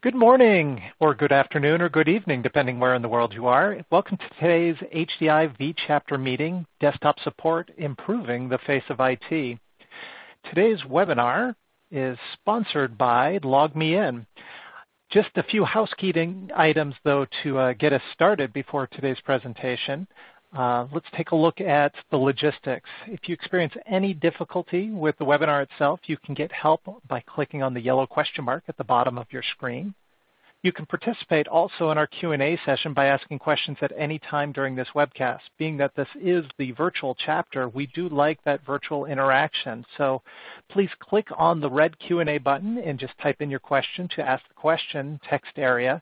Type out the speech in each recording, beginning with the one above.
Good morning, or good afternoon, or good evening, depending where in the world you are. Welcome to today's HDI V-Chapter meeting, Desktop Support, Improving the Face of IT. Today's webinar is sponsored by LogMeIn. Just a few housekeeping items, though, to get us started before today's presentation. Let's take a look at the logistics. If you experience any difficulty with the webinar itself, you can get help by clicking on the yellow question mark at the bottom of your screen. You can participate also in our Q&A session by asking questions at any time during this webcast. Being that this is the virtual chapter, we do like that virtual interaction. So please click on the red Q&A button and just type in your question to ask the question text area,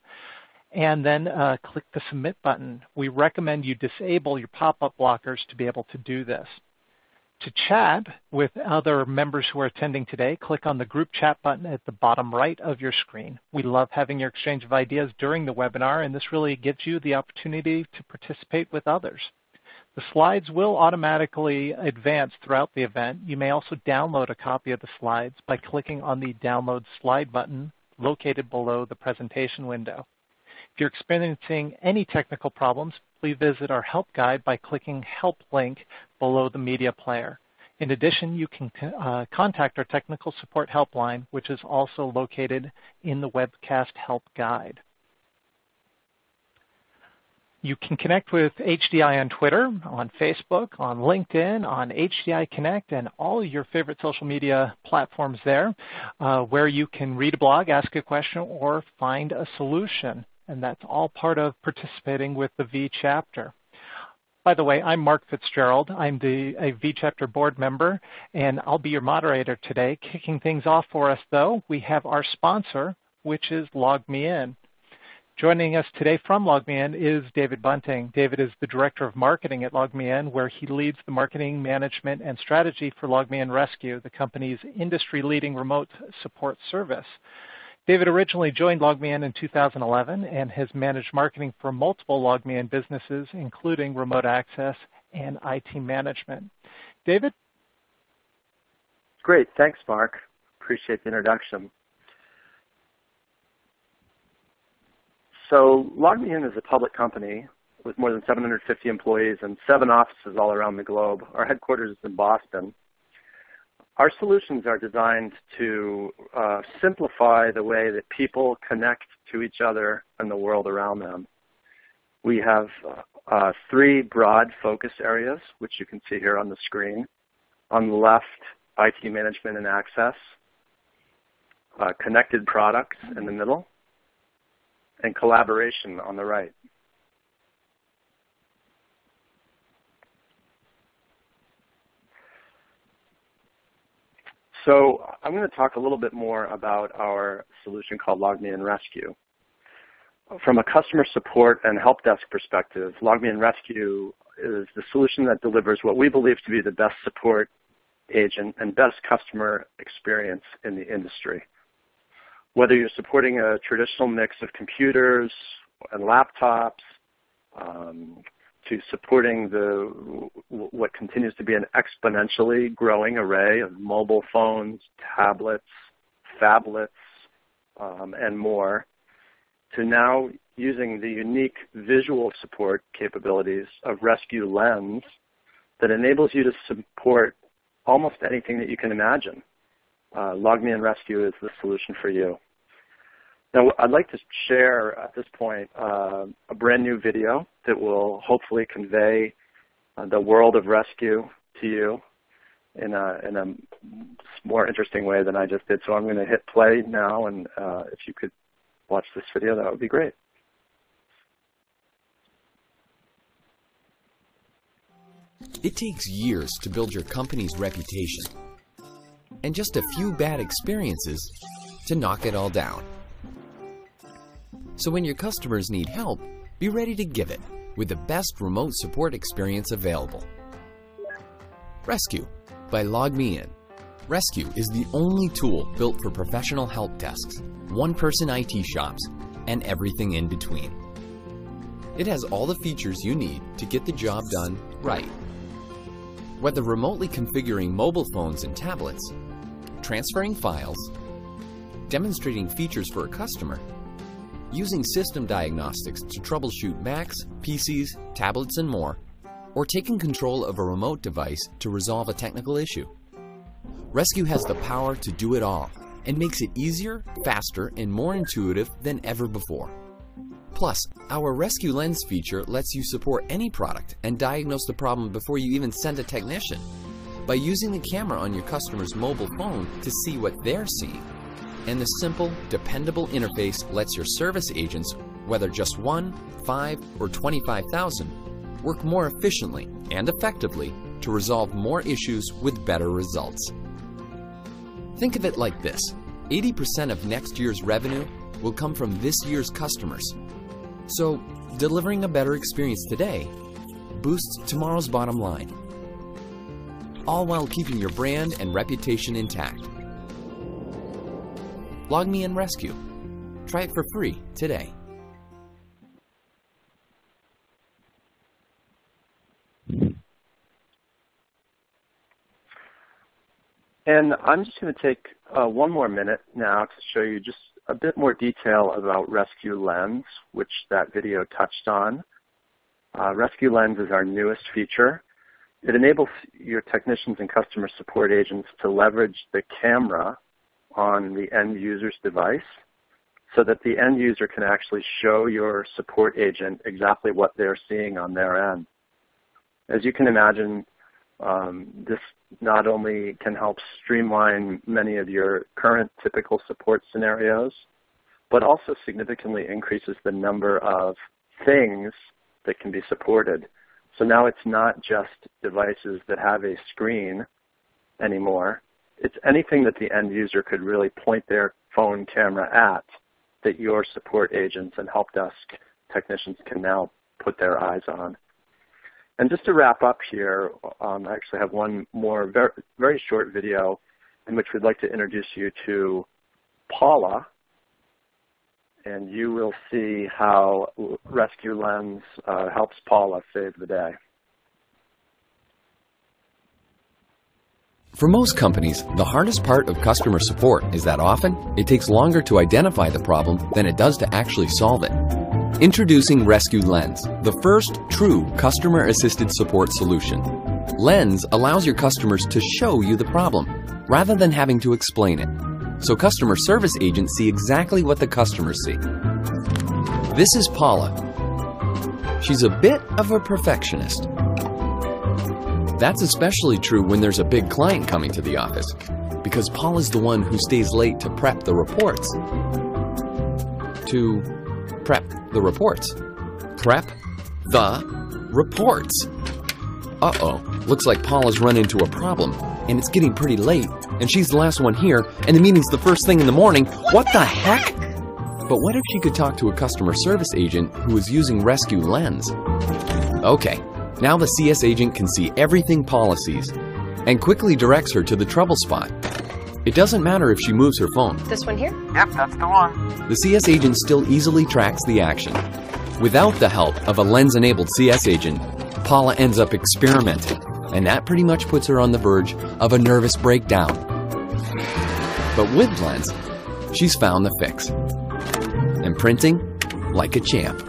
and then click the submit button. We recommend you disable your pop-up blockers to be able to do this. To chat with other members who are attending today, click on the group chat button at the bottom right of your screen. We love having your exchange of ideas during the webinar, and this really gives you the opportunity to participate with others. The slides will automatically advance throughout the event. You may also download a copy of the slides by clicking on the download slide button located below the presentation window. If you're experiencing any technical problems, please visit our help guide by clicking Help link below the media player. In addition, you can contact our technical support helpline, which is also located in the webcast help guide. You can connect with HDI on Twitter, on Facebook, on LinkedIn, on HDI Connect, and all your favorite social media platforms there, where you can read a blog, ask a question, or find a solution. And that's all part of participating with the V-Chapter. By the way, I'm Mark Fitzgerald. I'm a V-Chapter board member, and I'll be your moderator today. Kicking things off for us, though, we have our sponsor, which is LogMeIn. Joining us today from LogMeIn is David Bunting. David is the Director of Marketing at LogMeIn, where he leads the marketing management and strategy for LogMeIn Rescue, the company's industry-leading remote support service. David originally joined LogMeIn in 2011 and has managed marketing for multiple LogMeIn businesses, including remote access and IT management. David? Great. Thanks, Mark. Appreciate the introduction. So LogMeIn is a public company with more than 750 employees and 7 offices all around the globe. Our headquarters is in Boston. Our solutions are designed to simplify the way that people connect to each other and the world around them. We have 3 broad focus areas, which you can see here on the screen. On the left, IT management and access, connected products in the middle, and collaboration on the right. So I'm going to talk a little bit more about our solution called LogMeIn Rescue. From a customer support and help desk perspective, LogMeIn Rescue is the solution that delivers what we believe to be the best support agent and best customer experience in the industry. Whether you're supporting a traditional mix of computers and laptops, to supporting what continues to be an exponentially growing array of mobile phones, tablets, phablets, and more, to now using the unique visual support capabilities of Rescue Lens that enables you to support almost anything that you can imagine. LogMeIn Rescue is the solution for you. Now, I'd like to share at this point a brand new video that will hopefully convey the world of rescue to you in a more interesting way than I just did. So I'm going to hit play now, and if you could watch this video, that would be great. It takes years to build your company's reputation, and just a few bad experiences to knock it all down. So when your customers need help, be ready to give it with the best remote support experience available. Rescue by LogMeIn. Rescue is the only tool built for professional help desks, one-person IT shops, and everything in between. It has all the features you need to get the job done right. Whether remotely configuring mobile phones and tablets, transferring files, demonstrating features for a customer, using system diagnostics to troubleshoot Macs, PCs, tablets, and more, or taking control of a remote device to resolve a technical issue. Rescue has the power to do it all and makes it easier, faster, and more intuitive than ever before. Plus, our Rescue Lens feature lets you support any product and diagnose the problem before you even send a technician by using the camera on your customer's mobile phone to see what they're seeing. And the simple, dependable interface lets your service agents, whether just 1, 5, or 25,000, work more efficiently and effectively to resolve more issues with better results. Think of it like this: 80% of next year's revenue will come from this year's customers. So, delivering a better experience today boosts tomorrow's bottom line, all while keeping your brand and reputation intact. LogMe and Rescue. Try it for free today. And I'm just going to take one more minute now to show you just a bit more detail about Rescue Lens, which that video touched on. Rescue Lens is our newest feature. It enables your technicians and customer support agents to leverage the camera on the end user's device so that the end user can actually show your support agent exactly what they're seeing on their end. As you can imagine, this not only can help streamline many of your current typical support scenarios, but also significantly increases the number of things that can be supported. So now it's not just devices that have a screen anymore. It's anything that the end user could really point their phone camera at that your support agents and help desk technicians can now put their eyes on. And just to wrap up here, I actually have one more very short video in which we'd like to introduce you to Paula, and you will see how Rescue Lens helps Paula save the day. For most companies, the hardest part of customer support is that often it takes longer to identify the problem than it does to actually solve it. Introducing Rescue Lens, the first true customer-assisted support solution. Lens allows your customers to show you the problem, rather than having to explain it. So customer service agents see exactly what the customers see. This is Paula. She's a bit of a perfectionist. That's especially true when there's a big client coming to the office, because Paula's the one who stays late to prep the reports. Prep the reports. Uh-oh, looks like Paula's run into a problem, and it's getting pretty late, and she's the last one here, and the meeting's the first thing in the morning. What the heck? But what if she could talk to a customer service agent who is using Rescue Lens? Okay, now the CS agent can see everything Paula sees, and quickly directs her to the trouble spot. It doesn't matter if she moves her phone. This one here? Yep, that's the one. The CS agent still easily tracks the action. Without the help of a Lens-enabled CS agent, Paula ends up experimenting, and that pretty much puts her on the verge of a nervous breakdown. But with Lens, she's found the fix. And printing like a champ.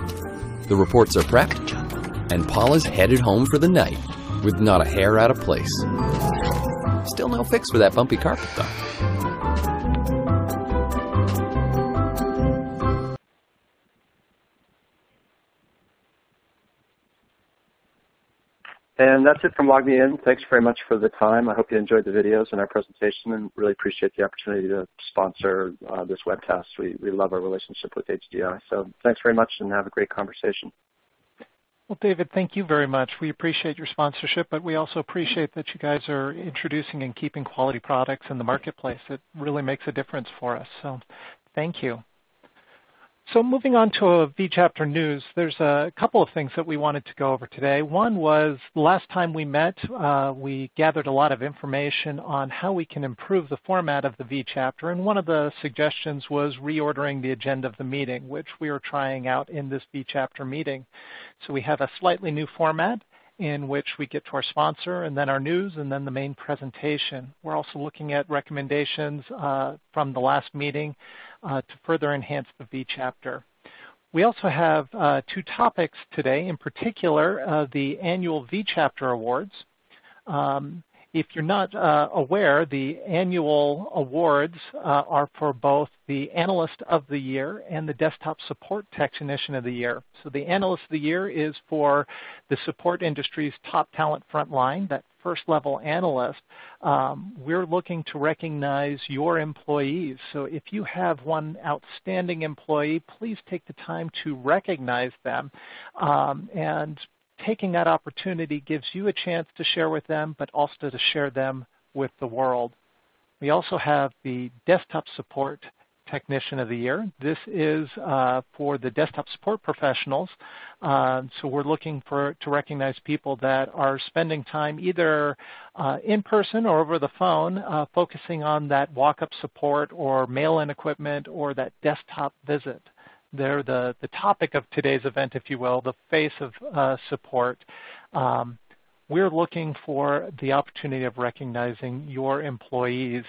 The reports are prepped, and Paula's headed home for the night with not a hair out of place. Still no fix for that bumpy carpet, though. And that's it from Log Me In. Thanks very much for the time. I hope you enjoyed the videos and our presentation, and really appreciate the opportunity to sponsor this webcast. We love our relationship with HDI. So thanks very much, and have a great conversation. Well, David, thank you very much. We appreciate your sponsorship, but we also appreciate that you guys are introducing and keeping quality products in the marketplace. It really makes a difference for us. So thank you. So moving on to a vChapter news, there's a couple of things that we wanted to go over today. One was the last time we met, we gathered a lot of information on how we can improve the format of the vChapter, and one of the suggestions was reordering the agenda of the meeting, which we are trying out in this vChapter meeting. So we have a slightly new format in which we get to our sponsor and then our news and then the main presentation. We're also looking at recommendations from the last meeting to further enhance the vChapter. We also have two topics today, in particular the annual V-Chapter Awards. If you're not aware, the annual awards are for both the Analyst of the Year and the Desktop Support Technician of the Year. So the Analyst of the Year is for the support industry's top talent frontline, that first-level analyst. We're looking to recognize your employees. So if you have one outstanding employee, please take the time to recognize them and taking that opportunity gives you a chance to share with them, but also to share them with the world. We also have the Desktop Support Technician of the Year. This is for the desktop support professionals. So we're looking to recognize people that are spending time either in person or over the phone focusing on that walk-up support or mail-in equipment or that desktop visit. They're the topic of today's event, if you will, the face of support. We're looking for the opportunity of recognizing your employees.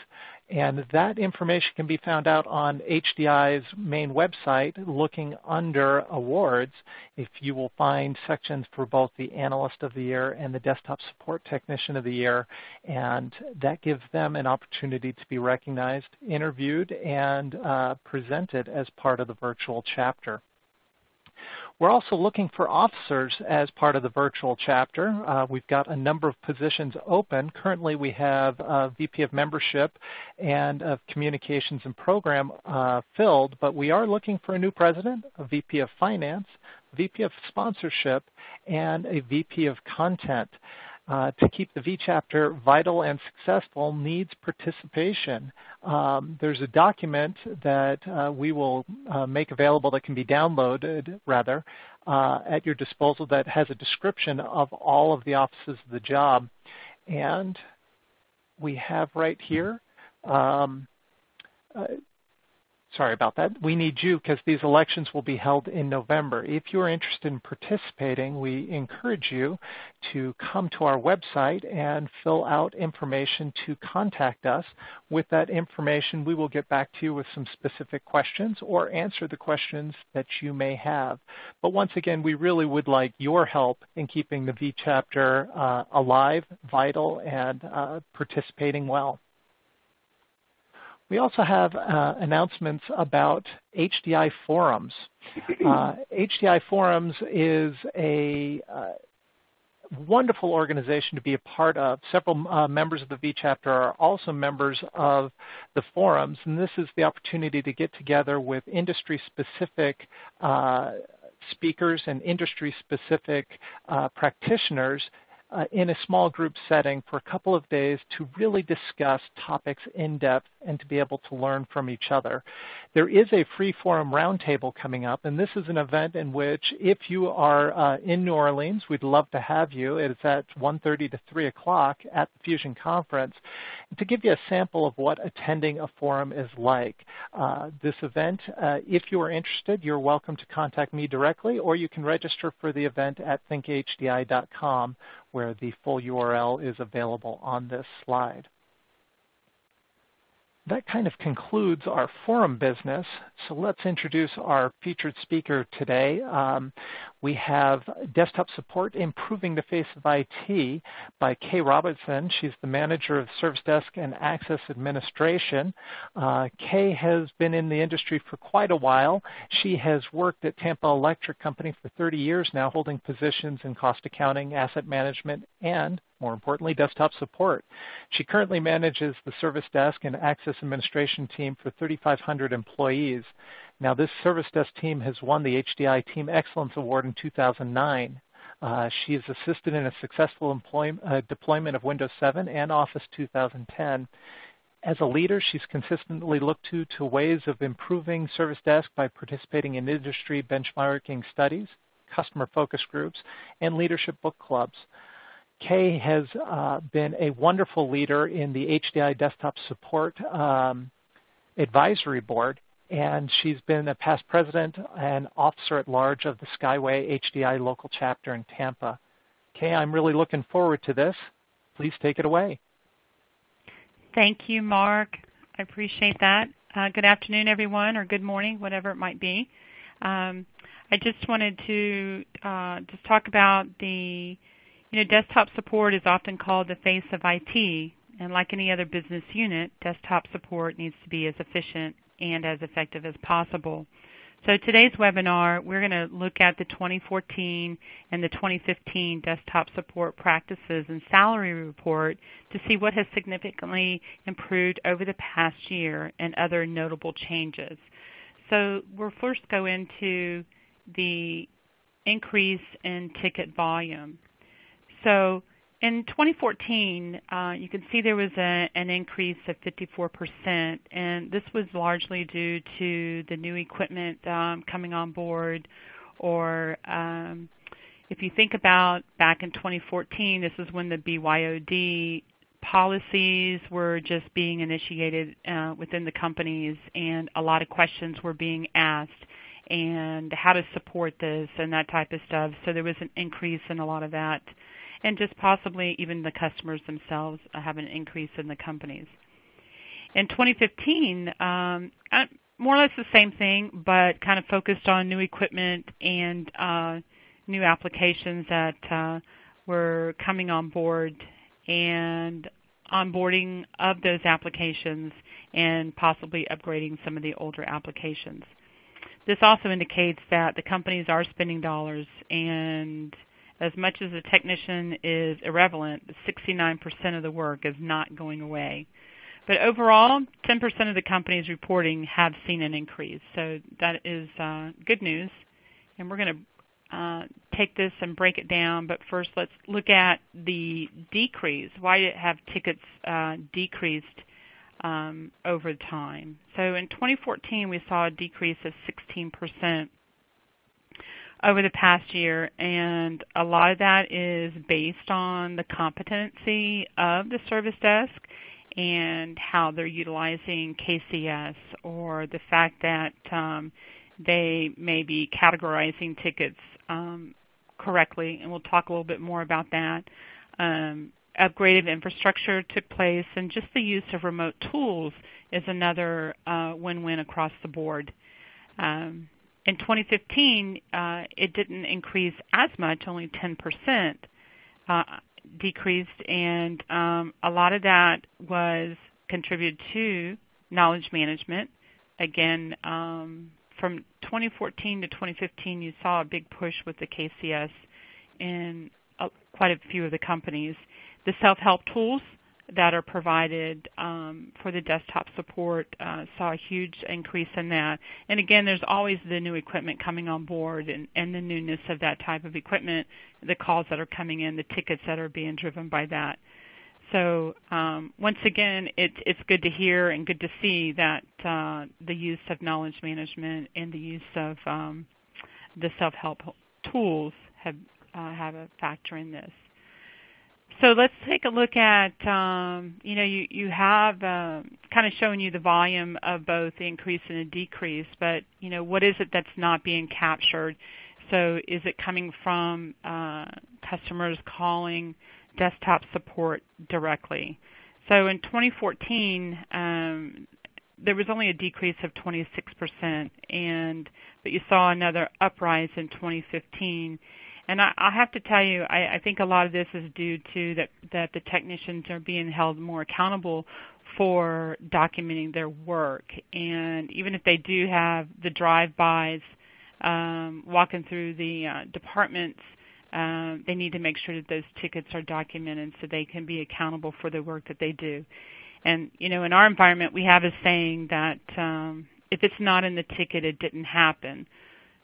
And that information can be found out on HDI's main website, looking under awards. If you will find sections for both the Analyst of the Year and the Desktop Support Technician of the Year, and that gives them an opportunity to be recognized, interviewed, and presented as part of the virtual chapter. We're also looking for officers as part of the virtual chapter. We've got a number of positions open. Currently we have a VP of Membership and of Communications and Program filled, but we are looking for a new president, a VP of Finance, VP of Sponsorship, and a VP of Content. To keep the V-Chapter vital and successful needs participation. There's a document that we will make available that can be downloaded, rather, at your disposal that has a description of all of the offices of the job. And we have right here, sorry about that. We need you because these elections will be held in November. If you're interested in participating, we encourage you to come to our website and fill out information to contact us. With that information, we will get back to you with some specific questions or answer the questions that you may have. But once again, we really would like your help in keeping the V-Chapter alive, vital, and participating well. We also have announcements about HDI Forums. HDI Forums is a wonderful organization to be a part of. Several members of the V-Chapter are also members of the forums, and this is the opportunity to get together with industry-specific speakers and industry-specific practitioners in a small group setting for a couple of days to really discuss topics in depth and to be able to learn from each other. There is a free forum roundtable coming up, and this is an event in which if you are in New Orleans, we'd love to have you. It's at 1:30 to 3 o'clock at the Fusion Conference. And to give you a sample of what attending a forum is like, this event, if you are interested, you're welcome to contact me directly, or you can register for the event at thinkhdi.com, where the full URL is available on this slide. That kind of concludes our forum business, so let's introduce our featured speaker today. We have Desktop Support Improving the Face of IT by Kay Robertson. She's the Manager of Service Desk and Access Administration. Kay has been in the industry for quite a while. She has worked at Tampa Electric Company for 30 years now, holding positions in cost accounting, asset management, and more importantly, desktop support. She currently manages the Service Desk and Access Administration team for 3,500 employees. Now, this Service Desk team has won the HDI Team Excellence Award in 2009. She has assisted in a successful deployment of Windows 7 and Office 2010. As a leader, she's consistently looked to ways of improving Service Desk by participating in industry benchmarking studies, customer focus groups, and leadership book clubs. Kay has been a wonderful leader in the HDI Desktop Support Advisory Board, and she's been a past president and officer at large of the Skyway HDI local chapter in Tampa. Kay, I'm really looking forward to this. Please take it away. Thank you, Mark. I appreciate that. Good afternoon, everyone, or good morning, whatever it might be. I just wanted to just talk about the, desktop support is often called the face of IT, and like any other business unit, desktop support needs to be as efficient and as effective as possible. So today's webinar, we're going to look at the 2014 and the 2015 desktop support practices and salary report to see what has significantly improved over the past year and other notable changes. So we'll first go into the increase in ticket volume. So in 2014, you can see there was an increase of 54%, and this was largely due to the new equipment coming on board, or if you think about back in 2014, this is when the BYOD policies were just being initiated within the companies, and a lot of questions were being asked, and how to support this and that type of stuff. So there was an increase in a lot of that. And just possibly even the customers themselves have an increase in the companies. In 2015, more or less the same thing, but kind of focused on new equipment and new applications that were coming on board, and onboarding of those applications and possibly upgrading some of the older applications. This also indicates that the companies are spending dollars, and as much as the technician is irrelevant, 69% of the work is not going away. But overall, 10% of the companies reporting have seen an increase. So that is good news. And we're going to take this and break it down. But first, let's look at the decrease. Why did it have tickets decreased over time? So in 2014, we saw a decrease of 16% over the past year, and a lot of that is based on the competency of the service desk and how they're utilizing KCS, or the fact that they may be categorizing tickets correctly, and we'll talk a little bit more about that. Upgraded infrastructure took place, and just the use of remote tools is another win-win across the board. In 2015, it didn't increase as much, only 10% decreased, and a lot of that was contributed to knowledge management. Again, from 2014 to 2015, you saw a big push with the KCS in quite a few of the companies. The self-help tools that are provided for the desktop support saw a huge increase in that. And again, there's always the new equipment coming on board, and the newness of that type of equipment, the calls that are coming in, the tickets that are being driven by that. So once again, it's good to hear and good to see that the use of knowledge management and the use of the self-help tools have a factor in this. So let's take a look at, you have kind of showing you the volume of both the increase and the decrease, but, what is it that's not being captured? So is it coming from customers calling desktop support directly? So in 2014, there was only a decrease of 26%, but you saw another uprise in 2015. And I have to tell you, I think a lot of this is due to that the technicians are being held more accountable for documenting their work. And even if they do have the drive-bys walking through the departments, they need to make sure that those tickets are documented so they can be accountable for the work that they do. And, in our environment, we have a saying that if it's not in the ticket, it didn't happen.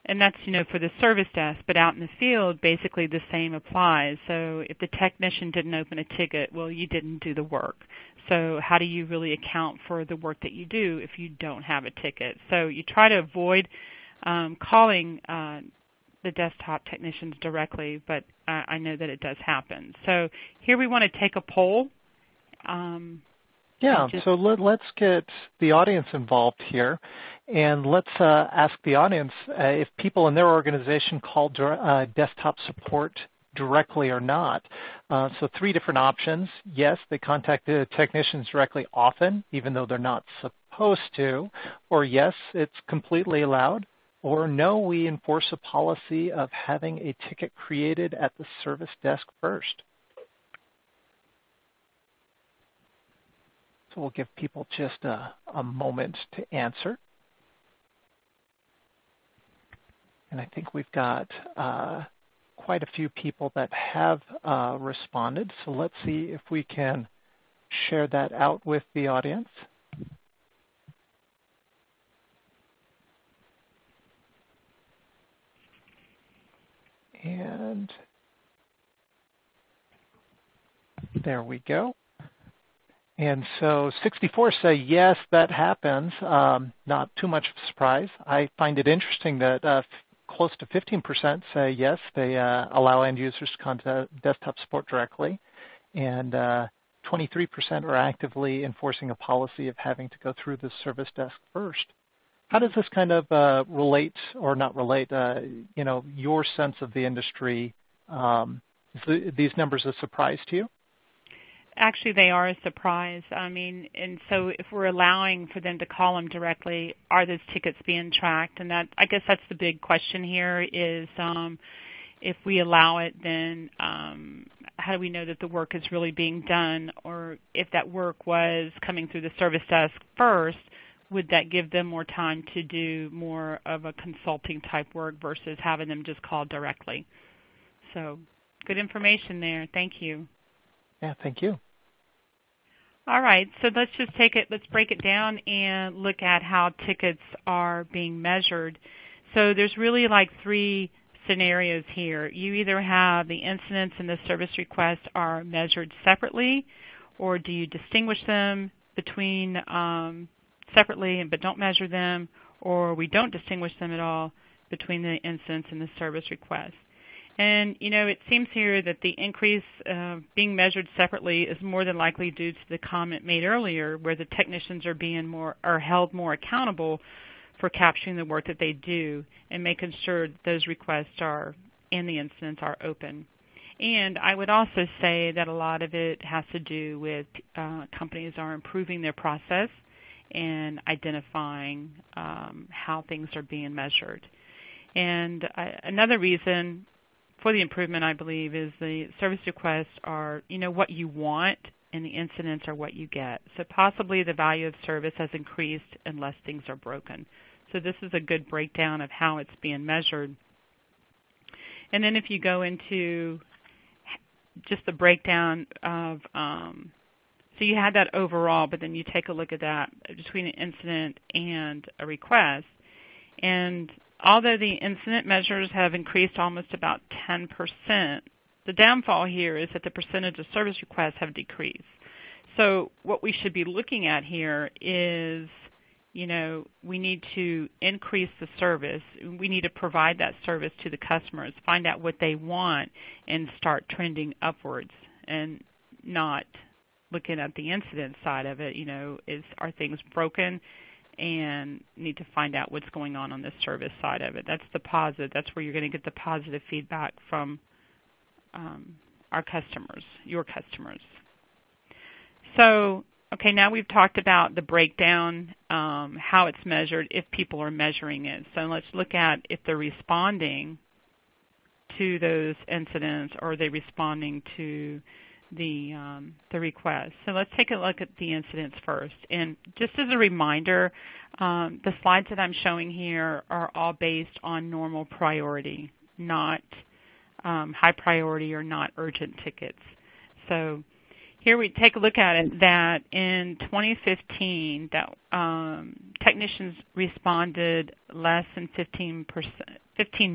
And that's, for the service desk, but out in the field, basically the same applies. So if the technician didn't open a ticket, well, you didn't do the work. So how do you really account for the work that you do if you don't have a ticket? So you try to avoid calling the desktop technicians directly, but I know that it does happen. So here we want to take a poll. So let's get the audience involved here, and let's ask the audience if people in their organization call desktop support directly or not. So 3 different options. Yes, they contact the technicians directly often, even though they're not supposed to, or yes, it's completely allowed, Or no, we enforce a policy of having a ticket created at the service desk first. So we'll give people just a moment to answer. And I think we've got quite a few people that have responded. So let's see if we can share that out with the audience. And there we go. And so 64 say, yes, that happens. Not too much of a surprise. I find it interesting that close to 15% say, yes, they allow end users to contact desktop support directly. And 23% are actively enforcing a policy of having to go through the service desk first. How does this kind of relate, or not relate, your sense of the industry? Is these numbers a surprise to you? Actually, they are a surprise. I mean, and so if we're allowing for them to call them directly, are those tickets being tracked? And that, I guess that's the big question here is if we allow it, then how do we know that the work is really being done? Or if that work was coming through the service desk first, would that give them more time to do more of a consulting type work versus having them just call directly? So good information there. Thank you. Yeah, thank you. All right, so let's break it down and look at how tickets are being measured. So there's really like three scenarios here. You either have the incidents and the service requests are measured separately, or do you distinguish them between separately but don't measure them, or we don't distinguish them at all between the incidents and the service requests. And, it seems here that the increase being measured separately is more than likely due to the comment made earlier where the technicians are held more accountable for capturing the work that they do and making sure that those requests and the incidents are open. And I would also say that a lot of it has to do with companies are improving their process and identifying how things are being measured. And another reason for the improvement, I believe, is the service requests are, what you want, and the incidents are what you get. So possibly the value of service has increased unless things are broken. So this is a good breakdown of how it's being measured. And then if you go into just the breakdown of, so you had that overall, but then you take a look at that between an incident and a request. And although the incident measures have increased almost about 10%, the downfall here is that the percentage of service requests have decreased. So what we should be looking at here is, we need to increase the service. We need to provide that service to the customers, find out what they want, and start trending upwards and not looking at the incident side of it. Are things broken? And need to find out what's going on the service side of it. That's the positive. That's where you're going to get the positive feedback from our customers, your customers. So, okay, now we've talked about the breakdown, how it's measured, if people are measuring it. So let's look at if they're responding to those incidents or are they responding to the request. So let's take a look at the incidents first. And just as a reminder, the slides that I'm showing here are all based on normal priority, not high priority or not urgent tickets. So here we take a look at it that in 2015, that technicians responded less than 15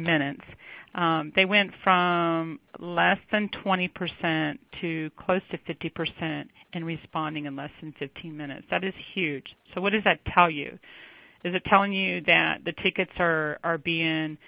minutes. They went from less than 20% to close to 50% in responding in less than 15 minutes. That is huge. So what does that tell you? Is it telling you that the tickets are being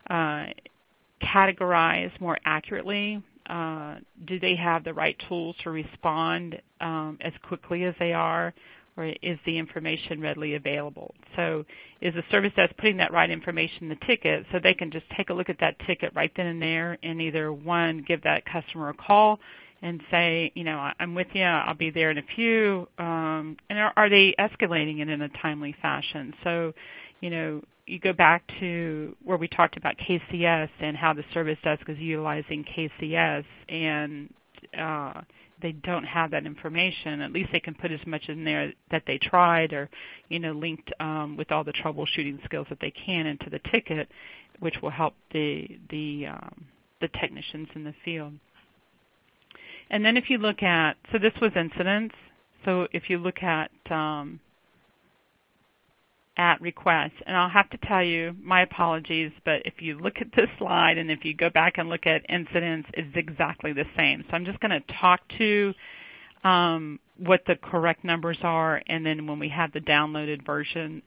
categorized more accurately? Do they have the right tools to respond as quickly as they are? Or is the information readily available? So is the service desk putting that right information in the ticket so they can just take a look at that ticket right then and there and either, one, give that customer a call and say, I'm with you, I'll be there in a few, and are they escalating it in a timely fashion? So, you go back to where we talked about KCS and how the service desk is utilizing KCS, and they don't have that information. At least they can put as much in there that they tried, or linked with all the troubleshooting skills that they can into the ticket, which will help the technicians in the field. And then if you look at, so this was incidents. So if you look at requests, and I'll have to tell you, my apologies, but if you look at this slide and if you go back and look at incidents, it's exactly the same. So I'm just going to talk to what the correct numbers are, and then when we have the downloaded version,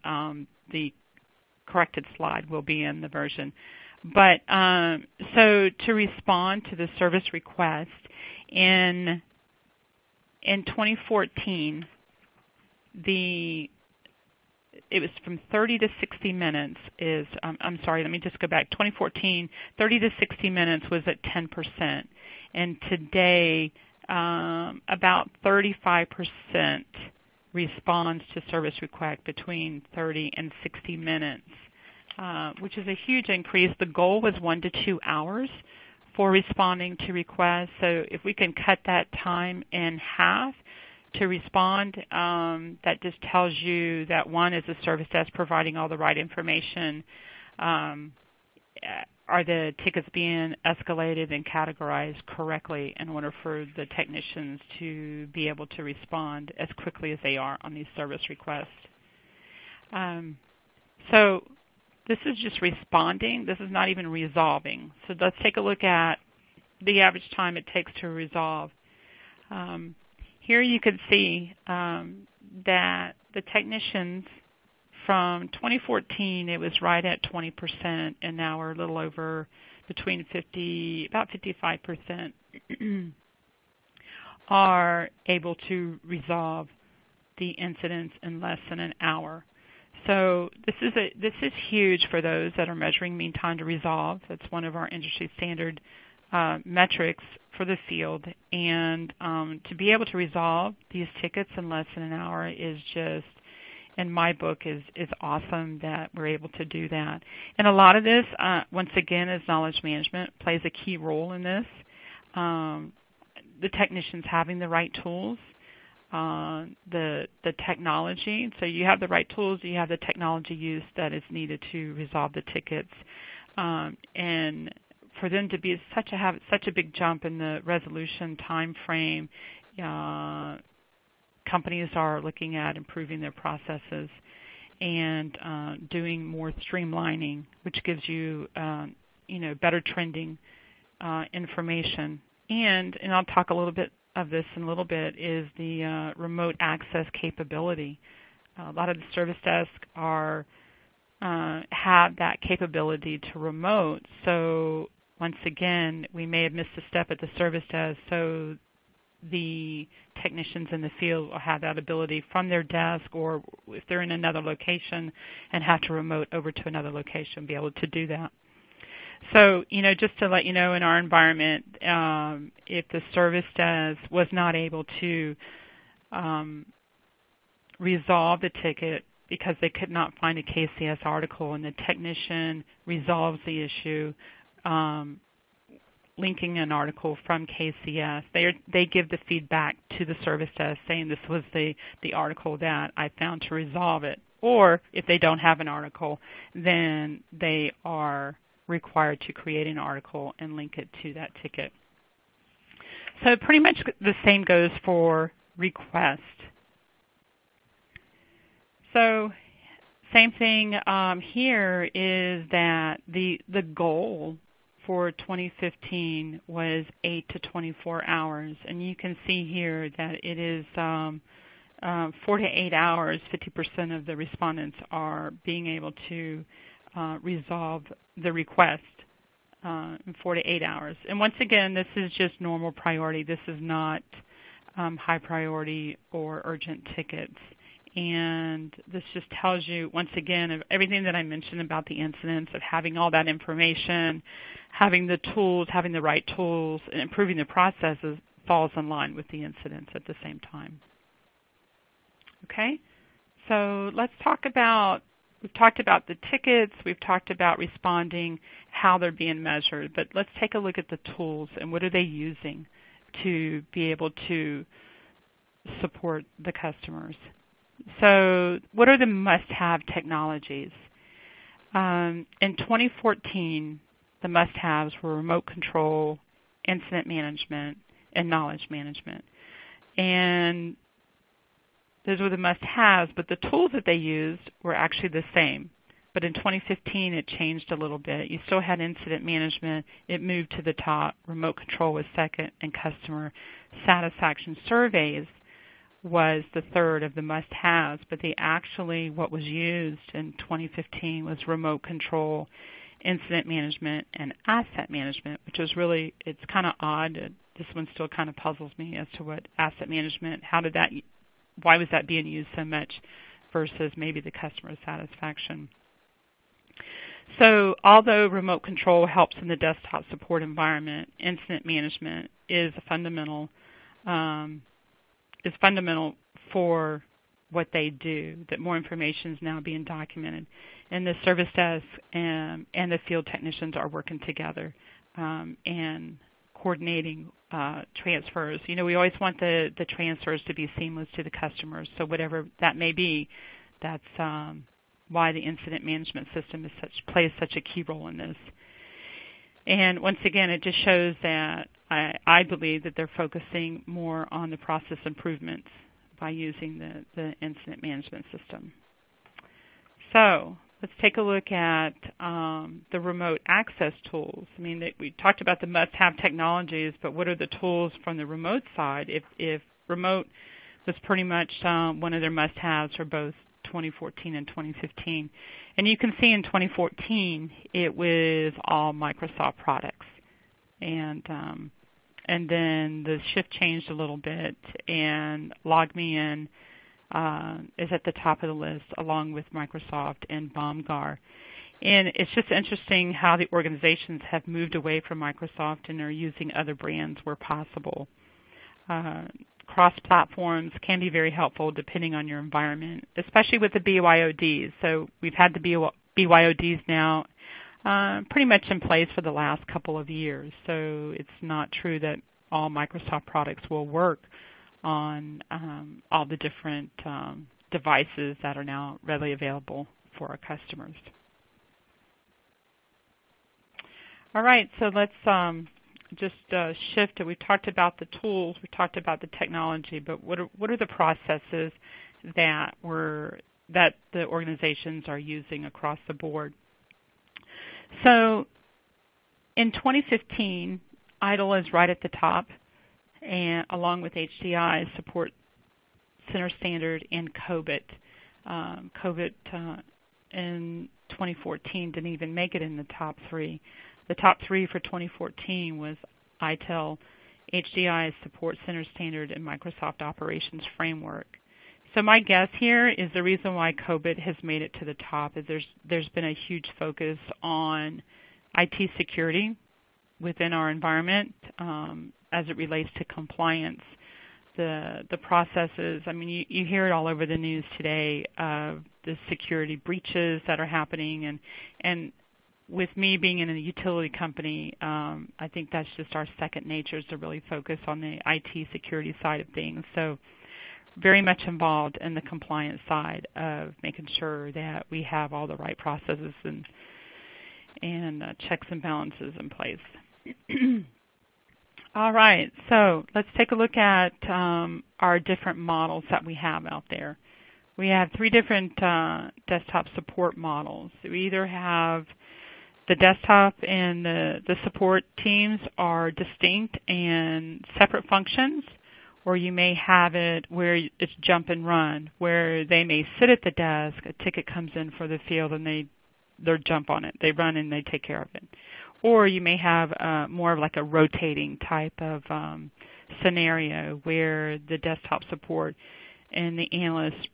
the corrected slide will be in the version. But so to respond to the service request, in 2014, it was from 30 to 60 minutes is, I'm sorry, let me just go back. 2014, 30 to 60 minutes was at 10%. And today, about 35% responds to service request between 30 and 60 minutes, which is a huge increase. The goal was 1 to 2 hours for responding to requests. So if we can cut that time in half to respond, that just tells you that, one, is the service desk providing all the right information? Are the tickets being escalated and categorized correctly in order for the technicians to be able to respond as quickly as they are on these service requests? So this is just responding. This is not even resolving. So let's take a look at the average time it takes to resolve. Here you can see that the technicians from 2014, it was right at 20%, and now we're a little over between about 55% are able to resolve the incidents in less than an hour. So this is huge for those that are measuring mean time to resolve. That's one of our industry standard metrics for the field, and to be able to resolve these tickets in less than an hour is just, in my book, is awesome that we're able to do that. And a lot of this, once again, is knowledge management plays a key role in this. The technicians having the right tools, the technology. So you have the right tools, you have the technology use that is needed to resolve the tickets, and for them to be have such a big jump in the resolution time frame, companies are looking at improving their processes and doing more streamlining, which gives you better trending information. And I'll talk a little bit of this in a little bit, is the remote access capability. A lot of the service desks have that capability to remote. So once again, we may have missed a step at the service desk, so the technicians in the field will have that ability from their desk, or if they're in another location and have to remote over to another location, be able to do that. So, just to let you know, in our environment, if the service desk was not able to resolve the ticket because they could not find a KCS article, and the technician resolves the issue, linking an article from KCS, they give the feedback to the service desk saying this was the article that I found to resolve it. Or if they don't have an article, then they are required to create an article and link it to that ticket. So pretty much the same goes for request. So same thing here is that the goal for 2015 was 8 to 24 hours, and you can see here that it is 4 to 8 hours. 50% of the respondents are being able to resolve the request in 4 to 8 hours. And once again, this is just normal priority. This is not high priority or urgent tickets. And this just tells you, once again, of everything that I mentioned about the incidents, of having all that information, having the tools, having the right tools, and improving the processes falls in line with the incidents at the same time. Okay? So let's talk about, we've talked about the tickets, we've talked about responding, how they're being measured, but let's take a look at the tools and what are they using to be able to support the customers. So what are the must-have technologies? In 2014, the must-haves were remote control, incident management, and knowledge management. And those were the must-haves, but the tools that they used were actually the same. But in 2015, it changed a little bit. You still had incident management. It moved to the top. Remote control was second, and customer satisfaction surveys was the third of the must-haves. But what was used in 2015 was remote control, incident management, and asset management, which is really, it's kind of odd. This one still kind of puzzles me as to what asset management, why was that being used so much versus maybe the customer satisfaction. So although remote control helps in the desktop support environment, incident management is fundamental for what they do, that more information is now being documented. And the service desk and the field technicians are working together and coordinating transfers. You know, we always want the transfers to be seamless to the customers, so whatever that may be, that's why the incident management system plays such a key role in this. And once again, it just shows that I believe that they're focusing more on the process improvements by using the incident management system. So let's take a look at the remote access tools. I mean, we talked about the must-have technologies, but what are the tools from the remote side? If remote was pretty much one of their must-haves for both 2014 and 2015. And you can see in 2014, it was all Microsoft products. And then the shift changed a little bit, and LogMeIn is at the top of the list, along with Microsoft and BOMGAR. And it's just interesting how the organizations have moved away from Microsoft and are using other brands where possible. Cross-platforms can be very helpful depending on your environment, especially with the BYODs. So we've had the BYODs now pretty much in place for the last couple of years. So it's not true that all Microsoft products will work on all the different devices that are now readily available for our customers. All right, so let's just shift. We talked about the tools, we talked about the technology, but what are the processes that the organizations are using across the board? So in 2015, IDLE is right at the top, and along with HDI, Support Center Standard, and COBIT. COBIT in 2014 didn't even make it in the top three. The top three for 2014 was ITIL, HDI Support Center Standard, and Microsoft Operations Framework. So my guess here is the reason why COBIT has made it to the top is there's been a huge focus on IT security within our environment as it relates to compliance. The processes, I mean, you hear it all over the news today of the security breaches that are happening, and with me being in a utility company, I think that's just our second nature is to really focus on the IT security side of things. So very much involved in the compliance side of making sure that we have all the right processes and checks and balances in place. All right, so let's take a look at our different models that we have out there. We have three different desktop support models. We either have the desktop and the support teams are distinct and separate functions, or you may have it where it's jump and run, where they may sit at the desk, a ticket comes in for the field, and they jump on it. They run and they take care of it. Or you may have more of like a rotating type of scenario where the desktop support and the analysts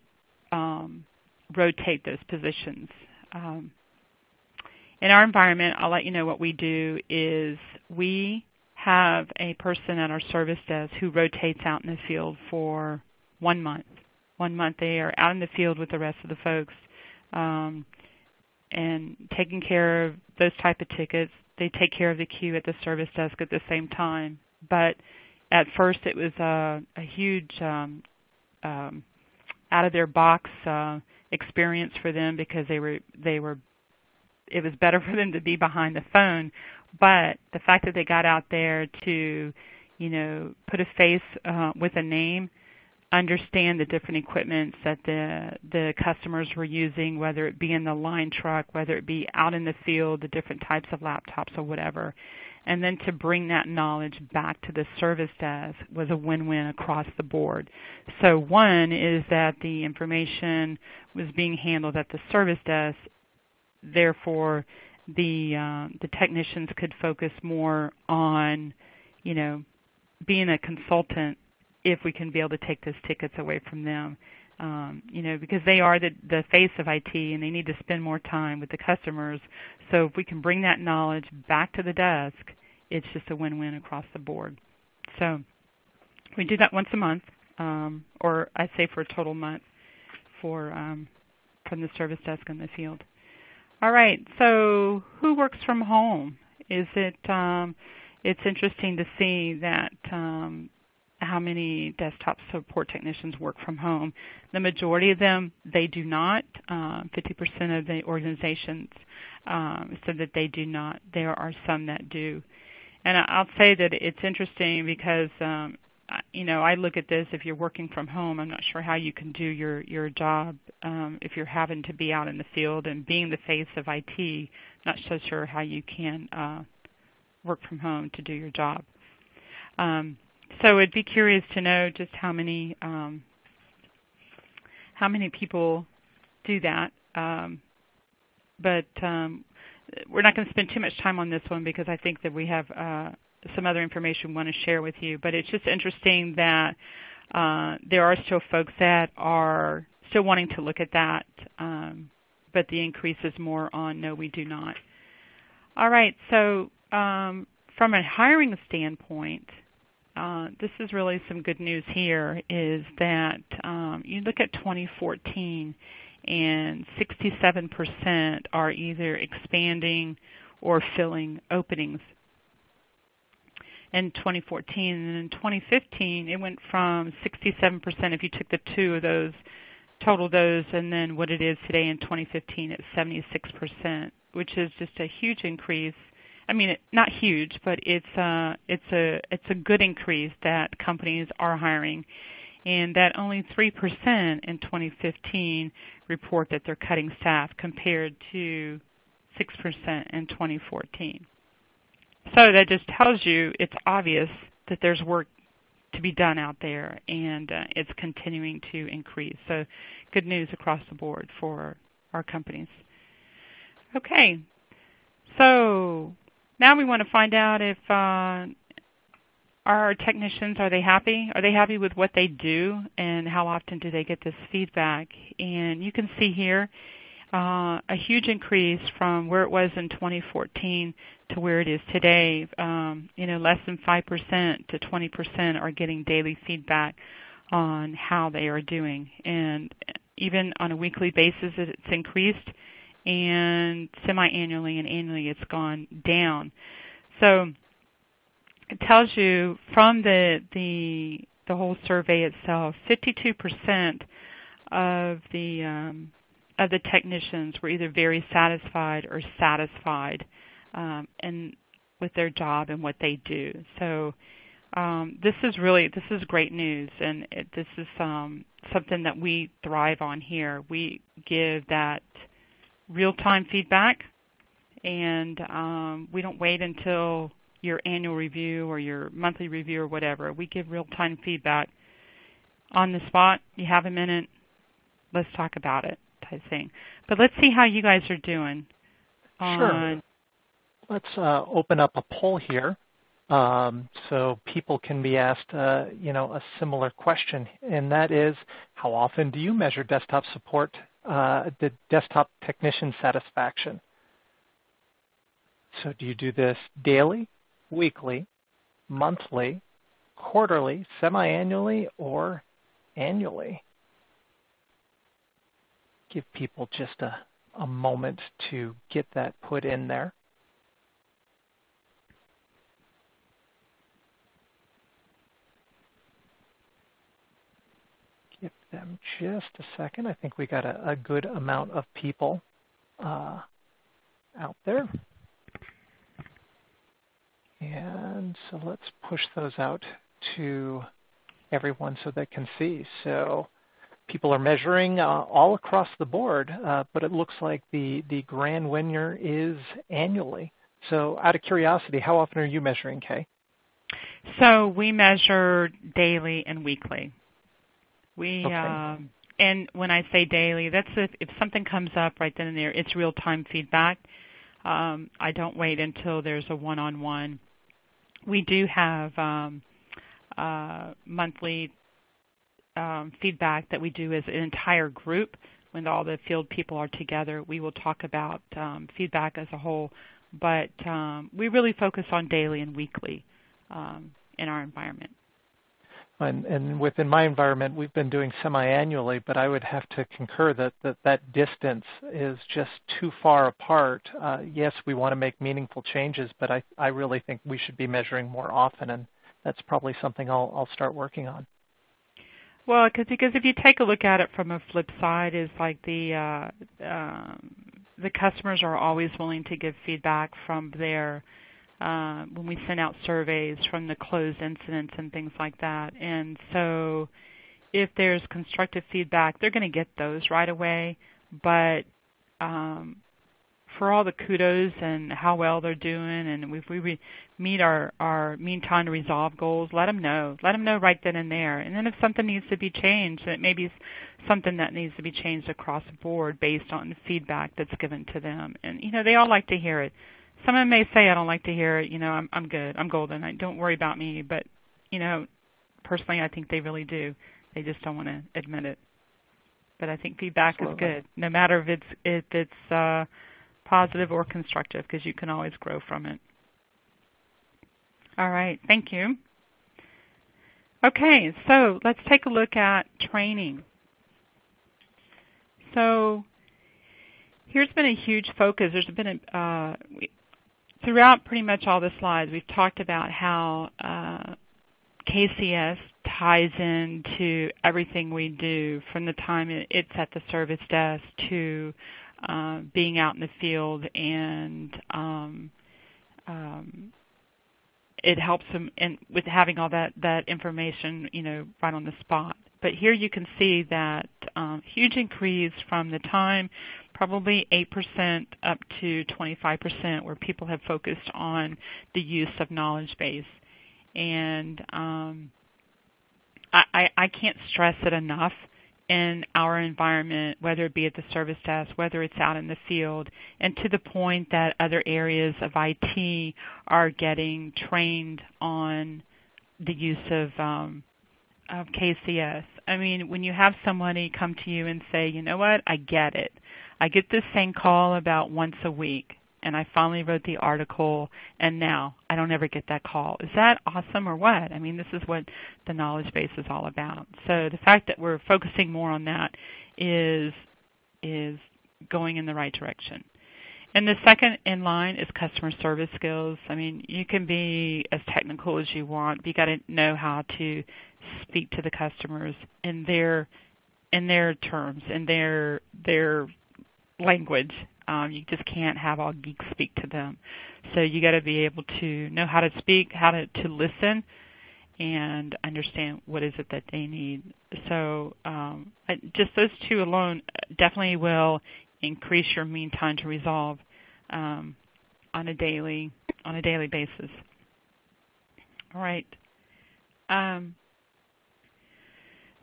rotate those positions. In our environment, I'll let you know what we do is we have a person at our service desk who rotates out in the field for 1 month. 1 month they are out in the field with the rest of the folks and taking care of those type of tickets. They take care of the queue at the service desk at the same time. But at first, it was a huge out of their box experience for them because it was better for them to be behind the phone. But the fact that they got out there to, put a face with a name, understand the different equipments that the customers were using, whether it be in the line truck, whether it be out in the field, the different types of laptops or whatever, and then to bring that knowledge back to the service desk was a win-win across the board. So one is that the information was being handled at the service desk, therefore the technicians could focus more on, being a consultant if we can be able to take those tickets away from them, because they are the face of IT and they need to spend more time with the customers. So if we can bring that knowledge back to the desk, it's just a win-win across the board. So we do that once a month, or I say for a total month from the service desk in the field. All right, so who works from home? It's interesting to see that how many desktop support technicians work from home. The majority of them, they do not. 50% of the organizations said that they do not. There are some that do. And I'll say that it's interesting because, I look at this, if you're working from home, I'm not sure how you can do your job if you're having to be out in the field and being the face of IT, not so sure how you can work from home to do your job. So I'd be curious to know just how many people do that. But we're not going to spend too much time on this one because I think that we have some other information we want to share with you. But it's just interesting that there are still folks that are still wanting to look at that, but the increase is more on no, we do not. All right, so from a hiring standpoint, this is really some good news here, is that you look at 2014 and 67% are either expanding or filling openings in 2014. And in 2015, it went from 67% if you took the two of those, total those, and then what it is today in 2015 at 76%, which is just a huge increase. I mean, not huge, but it's a good increase that companies are hiring, and that only 3% in 2015 report that they're cutting staff compared to 6% in 2014. So that just tells you it's obvious that there's work to be done out there, and it's continuing to increase. So good news across the board for our companies. Okay, so now we want to find out if our technicians, are they happy? Are they happy with what they do, and how often do they get this feedback? And you can see here a huge increase from where it was in 2014 to where it is today. Less than 5% to 20% are getting daily feedback on how they are doing. And even on a weekly basis, it's increased, and semi-annually and annually it's gone down. So it tells you from the whole survey itself, 52% of the technicians were either very satisfied or satisfied and with their job and what they do. So this is great news, and this is something that we thrive on here. We give that real-time feedback, and we don't wait until your annual review or your monthly review or whatever. We give real-time feedback on the spot. You have a minute, let's talk about it type thing. But let's see how you guys are doing. Sure. Let's open up a poll here so people can be asked a similar question, and that is, how often do you measure desktop support, the desktop technician satisfaction? So do you do this daily, weekly, monthly, quarterly, semi-annually, or annually? Give people just a a moment to get that put in there. Give them just a second. I think we got a good amount of people out there. And so let's push those out to everyone so they can see. So people are measuring all across the board, but it looks like the grand winner is annually. So out of curiosity, how often are you measuring, Kay? So we measure daily and weekly. Okay. And when I say daily, that's if something comes up right then and there, it's real-time feedback. I don't wait until there's a one-on-one. We do have monthly feedback that we do as an entire group. When all the field people are together, we will talk about feedback as a whole. But we really focus on daily and weekly in our environment. And within my environment, we've been doing semi-annually, but I would have to concur that distance is just too far apart. Yes, we want to make meaningful changes, but I really think we should be measuring more often, and that's probably something I'll start working on. Well, because if you take a look at it from a flip side, is like the customers are always willing to give feedback from their when we send out surveys from the closed incidents and things like that. And so if there's constructive feedback, they're going to get those right away. But for all the kudos and how well they're doing, and if we meet our mean time to resolve goals, let them know. Let them know right then and there. And then if something needs to be changed, it may be something that needs to be changed across the board based on the feedback that's given to them. And, they all like to hear it. Some of them may say, I don't like to hear it, I'm good, I'm golden, don't worry about me. But, personally, I think they really do. They just don't want to admit it. But I think feedback is good, no matter if it's positive or constructive, because you can always grow from it. All right, thank you. Okay, so let's take a look at training. So here's been a huge focus. There's been throughout pretty much all the slides, we've talked about how KCS ties into everything we do, from the time it's at the service desk to being out in the field, and it helps them with having all that information, right on the spot. But here you can see that huge increase from the time, probably 8% up to 25%, where people have focused on the use of knowledge base. And I can't stress it enough in our environment, whether it be at the service desk, whether it's out in the field, and to the point that other areas of IT are getting trained on the use of KCS. I mean, when you have somebody come to you and say, you know what, I get it. I get this same call about once a week, and I finally wrote the article, and now I don't ever get that call. Is that awesome or what? I mean, this is what the knowledge base is all about. So the fact that we're focusing more on that is going in the right direction. And the second in line is customer service skills. I mean, you can be as technical as you want, but you got to know how to speak to the customers in their terms, in their language. You just can't have all geeks speak to them. So you got to be able to know how to speak, how to listen, and understand what is it that they need. So just those two alone definitely will increase your mean time to resolve on a daily basis. All right.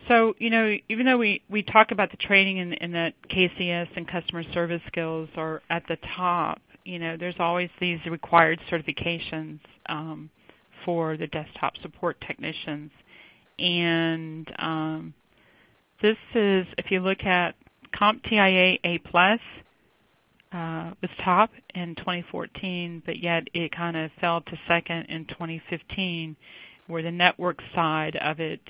So, even though we talk about the training and that KCS and customer service skills are at the top, there's always these required certifications for the desktop support technicians. And this is, if you look at CompTIA A+, was top in 2014, but yet it kind of fell to second in 2015, where the network side of it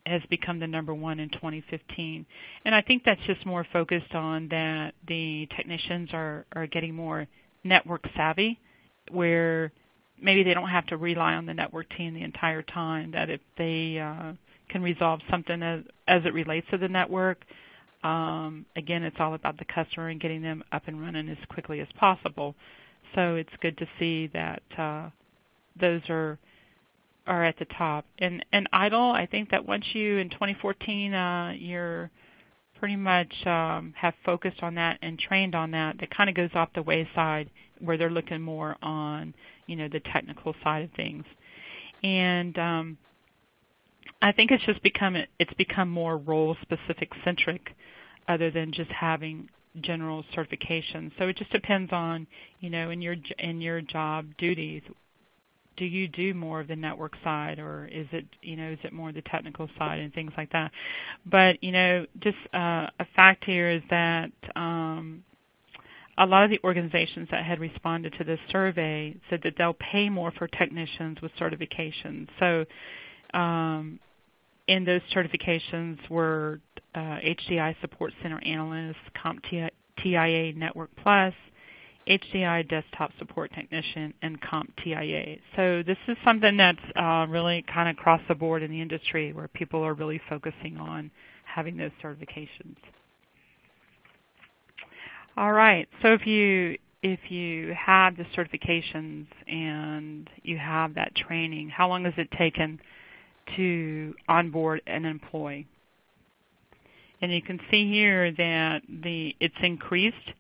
has become the number one in 2015. And I think that's just more focused on that the technicians are getting more network savvy, where maybe they don't have to rely on the network team the entire time, that if they can resolve something as it relates to the network, again, it's all about the customer and getting them up and running as quickly as possible. So it's good to see that those are at the top. And idle, I think that once you, in 2014, you're pretty much have focused on that and trained on that, that kind of goes off the wayside, where they're looking more on, the technical side of things. And I think it's become more role-specific centric, other than just having general certifications. So it just depends on, in your job duties. Do you do more of the network side, or is it more the technical side and things like that? But just a fact here is that a lot of the organizations that had responded to this survey said that they'll pay more for technicians with certifications. So in those certifications were HDI Support Center Analyst, CompTIA Network Plus, HDI Desktop Support Technician, and CompTIA. So this is something that's really kind of across the board in the industry, where people are really focusing on having those certifications. All right. So if you have the certifications and you have that training, how long has it taken to onboard an employee? And you can see here that it's increased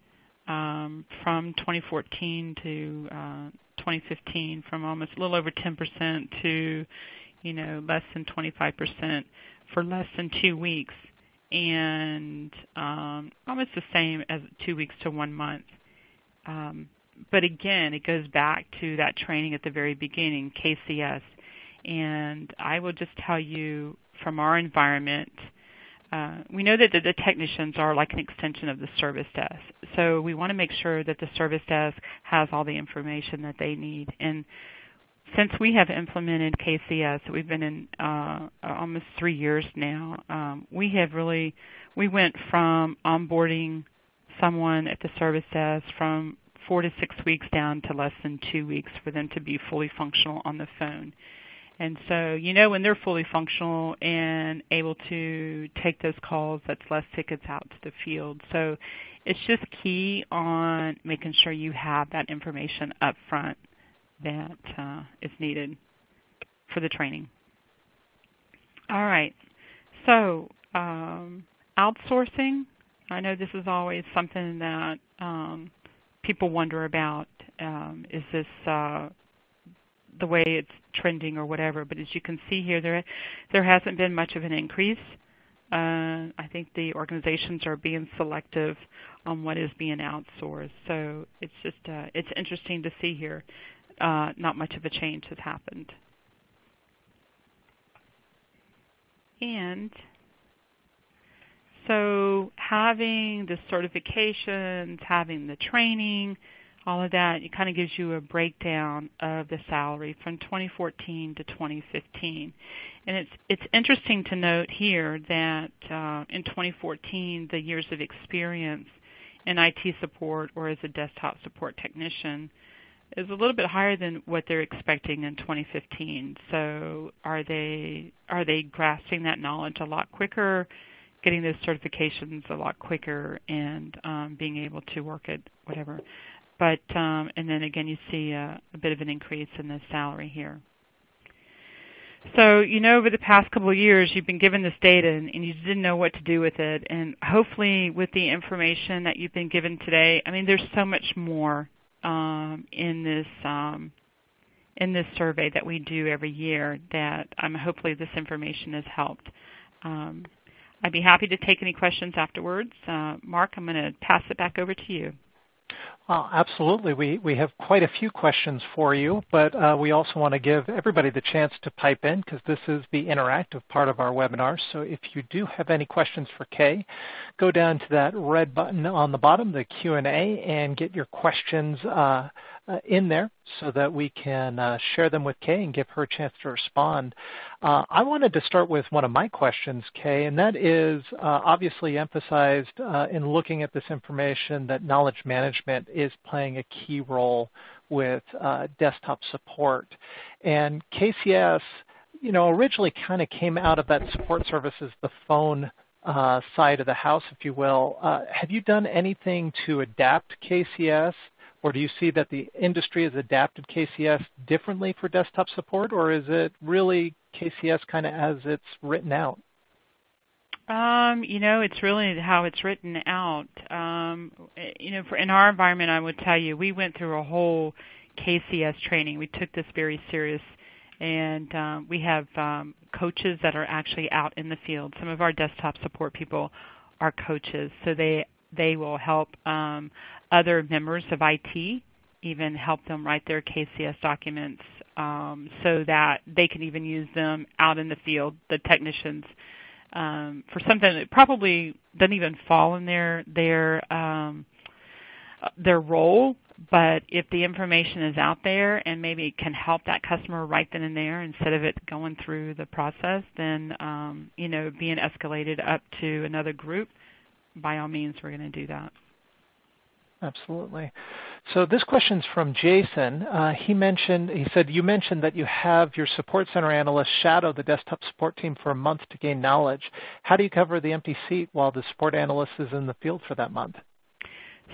from 2014 to 2015, from almost a little over 10% to less than 25% for less than 2 weeks, and almost the same as 2 weeks to 1 month. But again, it goes back to that training at the very beginning, KCS. And I will just tell you, from our environment, we know that the technicians are like an extension of the service desk. So we want to make sure that the service desk has all the information that they need. And since we have implemented KCS, we've been in almost 3 years now, we went from onboarding someone at the service desk from 4 to 6 weeks down to less than 2 weeks for them to be fully functional on the phone. And so, when they're fully functional and able to take those calls, that's less tickets out to the field. So it's just key on making sure you have that information up front that is needed for the training. All right. So outsourcing, I know this is always something that people wonder about. Is this the way it's trending or whatever? But as you can see here, there hasn't been much of an increase. I think the organizations are being selective on what is being outsourced. So it's just it's interesting to see here. Not much of a change has happened. And so having the certifications, having the training, all of that, it kind of gives you a breakdown of the salary from 2014 to 2015. And it's interesting to note here that in 2014, the years of experience in IT support or as a desktop support technician is a little bit higher than what they're expecting in 2015. So are they grasping that knowledge a lot quicker, getting those certifications a lot quicker, and being able to work at whatever? But and then again, you see a bit of an increase in the salary here. So, over the past couple of years, you've been given this data and you didn't know what to do with it. And hopefully with the information that you've been given today, there's so much more in this survey that we do every year that hopefully this information has helped. I'd be happy to take any questions afterwards. Mark, I'm going to pass it back over to you. Absolutely. We have quite a few questions for you, but we also want to give everybody the chance to pipe in because this is the interactive part of our webinar. So if you do have any questions for Kay, go down to that red button on the bottom, the Q&A, and get your questions in there so that we can share them with Kay and give her a chance to respond. I wanted to start with one of my questions, Kay, and that is obviously emphasized in looking at this information that knowledge management is playing a key role with desktop support. And KCS, originally kind of came out of that support services, the phone side of the house, if you will. Have you done anything to adapt KCS? Or do you see that the industry has adapted KCS differently for desktop support, or is it really KCS kind of as it's written out? It's really how it's written out. In our environment, I would tell you, we went through a whole KCS training. We took this very serious, and we have coaches that are actually out in the field. Some of our desktop support people are coaches, so they will help other members of IT, even help them write their KCS documents so that they can even use them out in the field, the technicians, for something that probably doesn't even fall in their role. But if the information is out there and maybe it can help that customer right then and there instead of it going through the process, then being escalated up to another group, by all means, we're going to do that. Absolutely. So this question's from Jason. He said, you mentioned that you have your support center analyst shadow the desktop support team for a month to gain knowledge. How do you cover the empty seat while the support analyst is in the field for that month?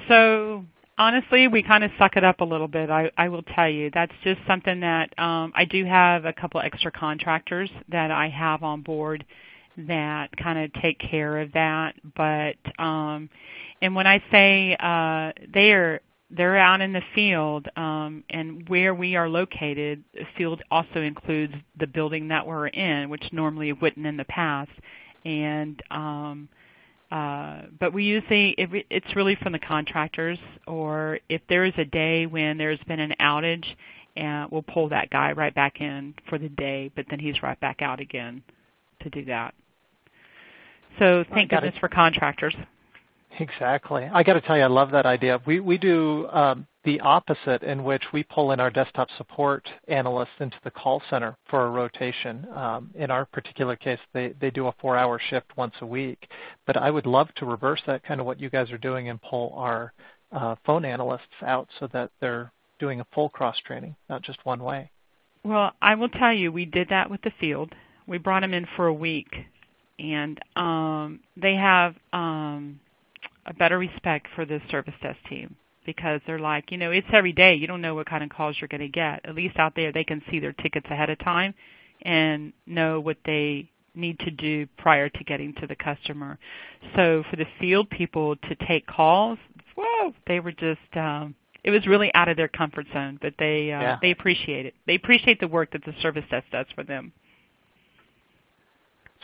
So honestly, we kind of suck it up a little bit. I will tell you. That's just something that I do have a couple extra contractors that I have on board that kind of take care of that. But and when I say they're out in the field, and where we are located, the field also includes the building that we're in, which normally it wouldn't in the past. And but we usually, it's really from the contractors, or if there is a day when there's been an outage, we'll pull that guy right back in for the day, but then he's right back out again to do that. So thank goodness for contractors. Exactly. I got to tell you, I love that idea. We do the opposite, in which we pull in our desktop support analysts into the call center for a rotation. In our particular case, they do a 4-hour shift once a week. But I would love to reverse that, kind of what you guys are doing, and pull our phone analysts out so that they're doing a full cross-training, not just one way. Well, I will tell you, we did that with the field. We brought them in for a week, and they have a better respect for the service desk team, because they're like, it's every day. You don't know what kind of calls you're going to get. At least out there, they can see their tickets ahead of time and know what they need to do prior to getting to the customer. So for the field people to take calls, whoa, they were just, it was really out of their comfort zone, but they appreciate it. They appreciate the work that the service desk does for them.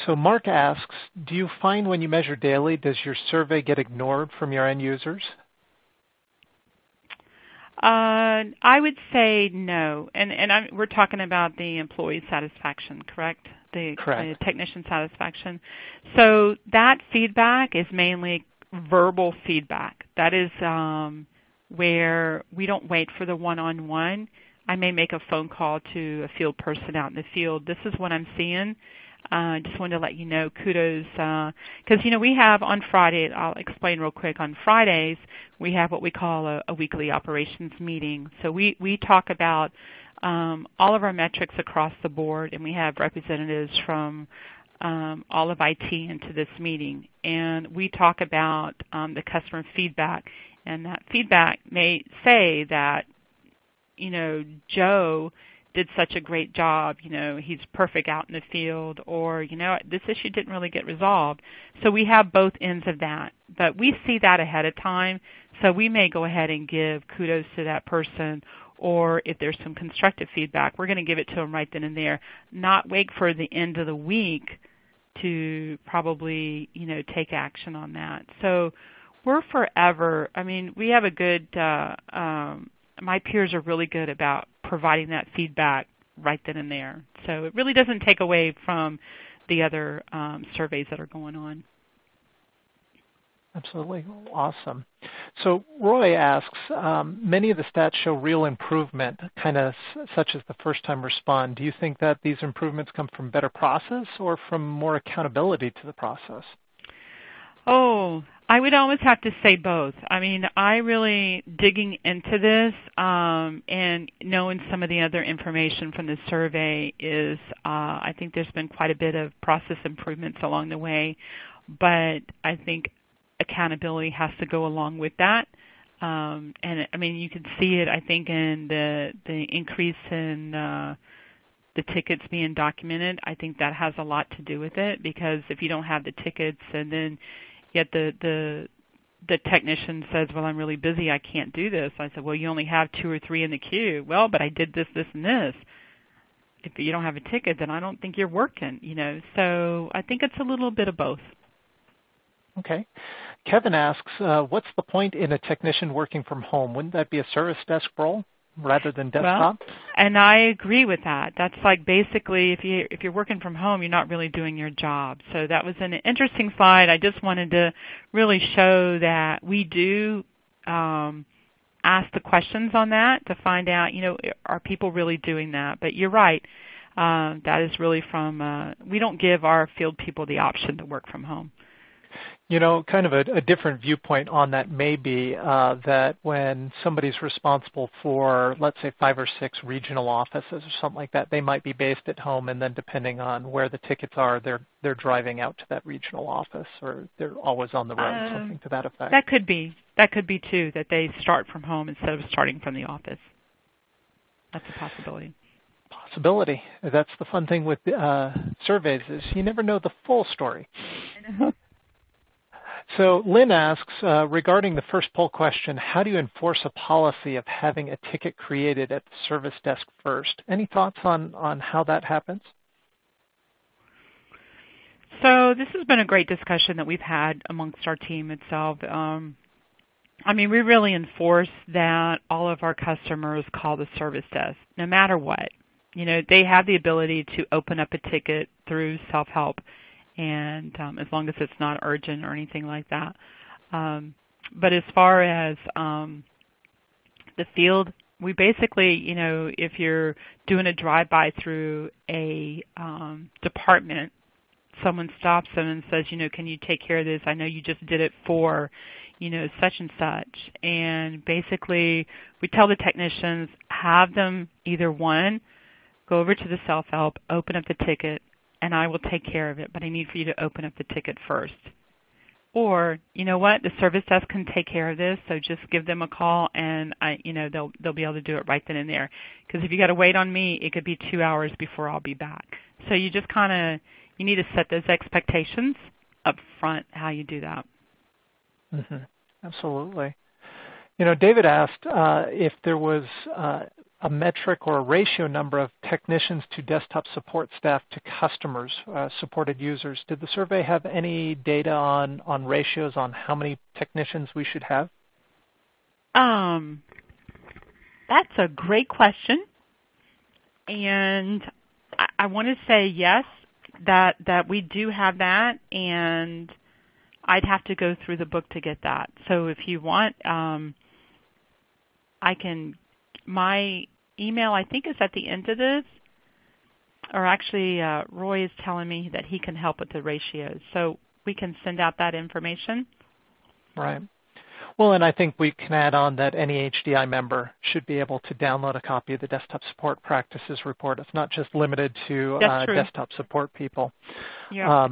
So Mark asks, do you find when you measure daily, does your survey get ignored from your end users? I would say no. And we're talking about the employee satisfaction, correct? Correct. The technician satisfaction. So that feedback is mainly verbal feedback. That is where we don't wait for the one-on-one. I may make a phone call to a field person out in the field. This is what I'm seeing. Just wanted to let you know, kudos, because, we have on Friday, I'll explain real quick, on Fridays, we have what we call a weekly operations meeting. So we talk about all of our metrics across the board, and we have representatives from all of IT into this meeting. And we talk about the customer feedback, and that feedback may say that, Joe did such a great job, he's perfect out in the field, or, this issue didn't really get resolved. So we have both ends of that. But we see that ahead of time, so we may go ahead and give kudos to that person, or if there's some constructive feedback, we're going to give it to them right then and there, not wait for the end of the week to probably, take action on that. So We're forever. I mean, we have a good, my peers are really good about providing that feedback right then and there. So it really doesn't take away from the other surveys that are going on. Absolutely. Awesome. So Roy asks, many of the stats show real improvement, kind of such as the first-time respond. Do you think that these improvements come from better process or from more accountability to the process? Oh, I would almost have to say both. I mean, I really digging into this and knowing some of the other information from the survey is I think there's been quite a bit of process improvements along the way, but I think accountability has to go along with that. And I mean, you can see it, I think, in the increase in the tickets being documented. I think that has a lot to do with it, because if you don't have the tickets and then yet the technician says, well, I'm really busy, I can't do this. I said, well, you only have 2 or 3 in the queue. Well, but I did this, this, and this. If you don't have a ticket, then I don't think you're working, you know. So I think it's a little bit of both. Okay. Kevin asks, what's the point in a technician working from home? Wouldn't that be a service desk role rather than desktop? Well, and I agree with that. That's like basically if you're working from home, you're not really doing your job. So that was an interesting slide. I just wanted to really show that we do ask the questions on that to find out, you know, are people really doing that? But you're right. That is really from, we don't give our field people the option to work from home. You know, kind of a different viewpoint on that may be that when somebody's responsible for, let's say, 5 or 6 regional offices or something like that, they might be based at home, and then depending on where the tickets are, they're driving out to that regional office, or they're always on the road, something to that effect. That could be too, that they start from home instead of starting from the office. That's a possibility. Possibility. That's the fun thing with surveys, is you never know the full story. I know. So Lynn asks, regarding the first poll question, how do you enforce a policy of having a ticket created at the service desk first? Any thoughts on how that happens? So this has been a great discussion that we've had amongst our team itself. I mean, we really enforce that all of our customers call the service desk, no matter what. You know, they have the ability to open up a ticket through self-help, and as long as it's not urgent or anything like that. But as far as the field, we basically, you know, if you're doing a drive-by through a department, someone stops them and says, you know, can you take care of this? I know you just did it for, you know, such and such. And basically we tell the technicians, have them either one, go over to the self-help, open up the ticket, and I will take care of it, but I need for you to open up the ticket first. Or, you know what, the service desk can take care of this, so just give them a call, and they'll be able to do it right then and there. Because if you got to wait on me, it could be 2 hours before I'll be back. So you just you need to set those expectations up front, how you do that. Mm-hmm. Absolutely. You know, David asked if there was a metric or a ratio number of technicians to desktop support staff to customers, supported users. Did the survey have any data on ratios on how many technicians we should have? That's a great question. And I want to say yes, that we do have that, and I'd have to go through the book to get that. So if you want, I can, my email I think is at the end of this, or actually Roy is telling me that he can help with the ratios. So we can send out that information. Right. Well, and I think we can add on that any HDI member should be able to download a copy of the Desktop Support Practices Report. It's not just limited to desktop support people. Yeah.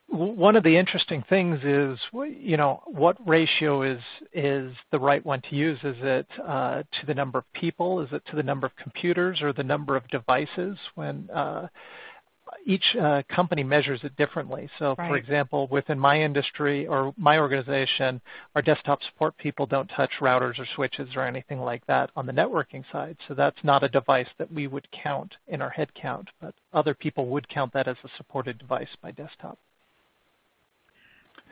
One of the interesting things is, you know, what ratio is the right one to use? Is it to the number of people? Is it to the number of computers or the number of devices? When each company measures it differently. So, right. For example, within my industry or my organization, our desktop support people don't touch routers or switches or anything like that on the networking side. So that's not a device that we would count in our head count, but other people would count that as a supported device by desktop.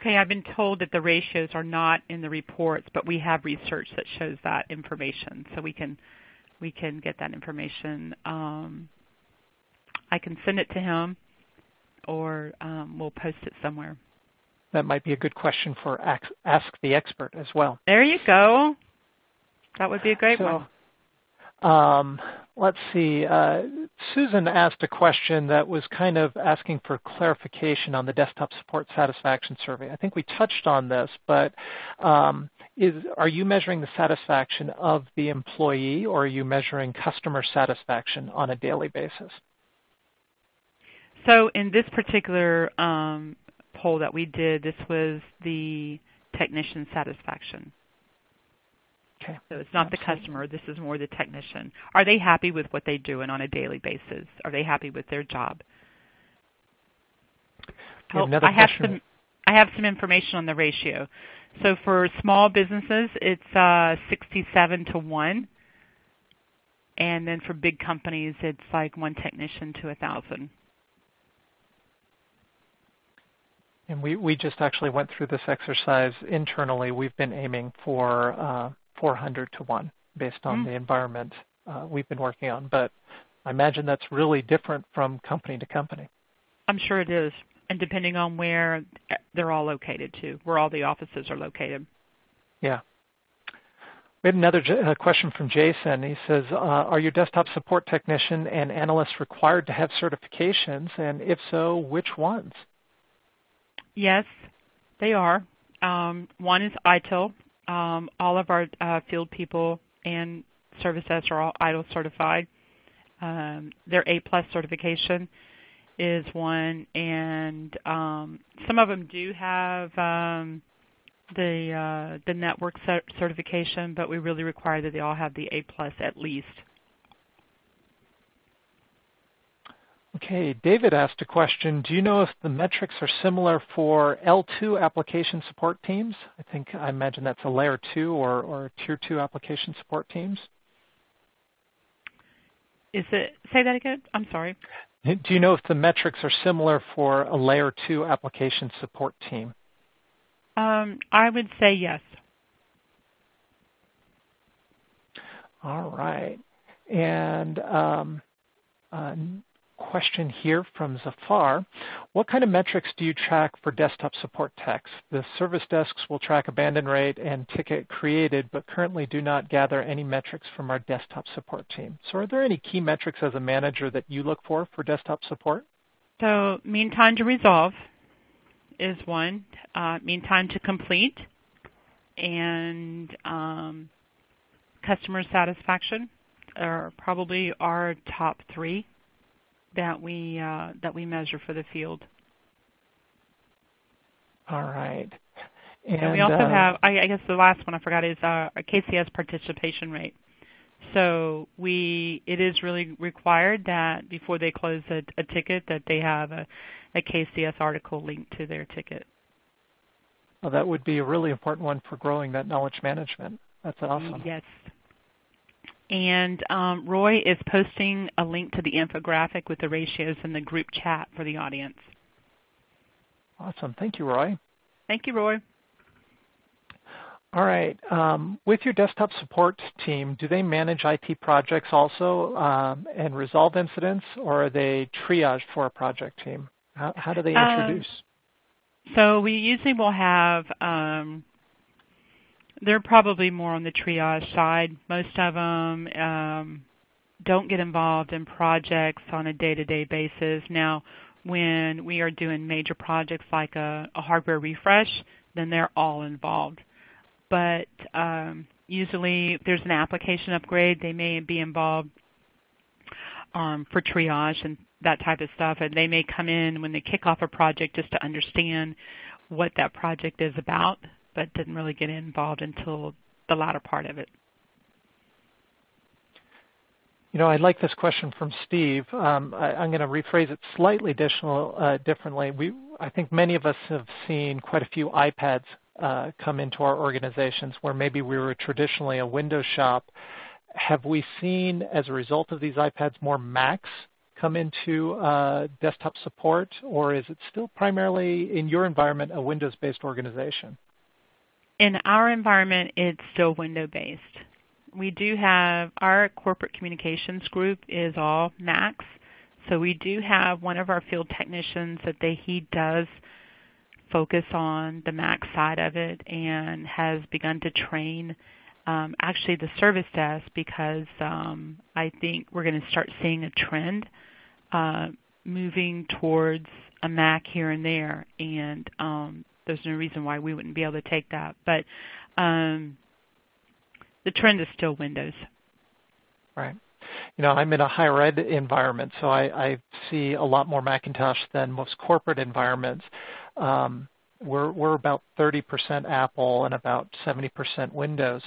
Okay, I've been told that the ratios are not in the reports, but we have research that shows that information, so we can get that information. I can send it to him, or we'll post it somewhere. That might be a good question for Ask the Expert as well. There you go. That would be a great one. Let's see. Susan asked a question that was kind of asking for clarification on the desktop support satisfaction survey. I think we touched on this, but are you measuring the satisfaction of the employee, or are you measuring customer satisfaction on a daily basis? So in this particular poll that we did, this was the technician satisfaction. Okay. So it's not the customer. This is more the technician. Are they happy with what they're doing on a daily basis? Are they happy with their job? I have some information on the ratio. So for small businesses, it's 67 to 1. And then for big companies, it's like 1 technician to 1,000. And we just actually went through this exercise internally. We've been aiming for 400 to 1 based on the environment we've been working on. But I imagine that's really different from company to company. I'm sure it is. And depending on where they're all located too, where all the offices are located. Yeah. We had another question from Jason. He says, are your desktop support technician and analysts required to have certifications? And if so, which ones? Yes, they are. One is ITIL. All of our field people and service desks are all ITIL certified. Their A+ certification is one, and some of them do have the network certification, but we really require that they all have the A+ at least. Okay, David asked a question. Do you know if the metrics are similar for L2 application support teams? I imagine that's a layer 2 or tier 2 application support teams. Say that again? I'm sorry. Do you know if the metrics are similar for a layer 2 application support team? I would say yes. All right. And question here from Zafar. What kind of metrics do you track for desktop support techs? The service desks will track abandon rate and ticket created, but currently do not gather any metrics from our desktop support team. So are there any key metrics as a manager that you look for desktop support? So mean time to resolve is one. Mean time to complete, and customer satisfaction are probably our top 3 that we measure for the field. All right. And we also have, I guess the last one I forgot is our KCS participation rate. So it is really required that before they close a ticket that they have a KCS article linked to their ticket. Well, that would be a really important one for growing that knowledge management. That's awesome. Yes. And Roy is posting a link to the infographic with the ratios in the group chat for the audience. Awesome. Thank you, Roy. Thank you, Roy. All right. With your desktop support team, do they manage IT projects also and resolve incidents, or are they triage for a project team? How do they introduce? So we usually will have they're probably more on the triage side. Most of them don't get involved in projects on a day-to-day basis. Now, when we are doing major projects like a hardware refresh, then they're all involved. But usually if there's an application upgrade, they may be involved for triage and that type of stuff. And they may come in when they kick off a project just to understand what that project is about, but didn't really get involved until the latter part of it. You know, I like this question from Steve. I'm going to rephrase it slightly differently. I think many of us have seen quite a few iPads come into our organizations where maybe we were traditionally a Windows shop. Have we seen, as a result of these iPads, more Macs come into desktop support, or is it still primarily in your environment a Windows-based organization? In our environment, it's still Windows-based. We do have our corporate communications group is all Macs, so we do have one of our field technicians that he does focus on the Mac side of it and has begun to train actually the service desk, because I think we're going to start seeing a trend moving towards a Mac here and there, and there's no reason why we wouldn't be able to take that. But the trend is still Windows. Right. I'm in a higher ed environment, so I see a lot more Macintosh than most corporate environments. We're about 30% Apple and about 70% Windows.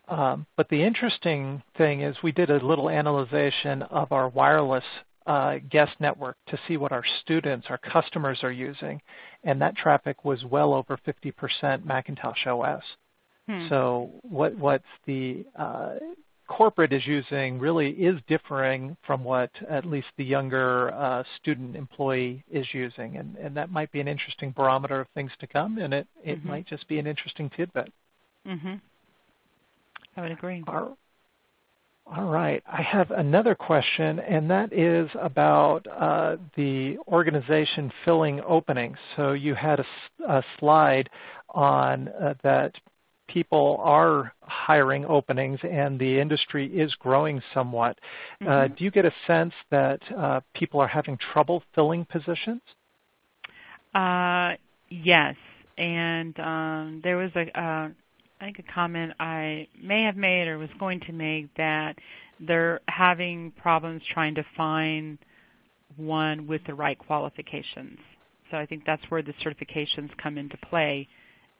But the interesting thing is we did a little analyzation of our wireless guest network to see what our students, our customers are using, and that traffic was well over 50% Macintosh OS. So what the corporate is using really is differing from what at least the younger student employee is using, and that might be an interesting barometer of things to come, and it might just be an interesting tidbit. I would agree. All right. I have another question, and that is about the organization filling openings. So you had a slide on that people are hiring openings and the industry is growing somewhat. Do you get a sense that people are having trouble filling positions? Yes. And there was I think a comment I may have made or was going to make that they're having problems trying to find one with the right qualifications. So I think that's where the certifications come into play,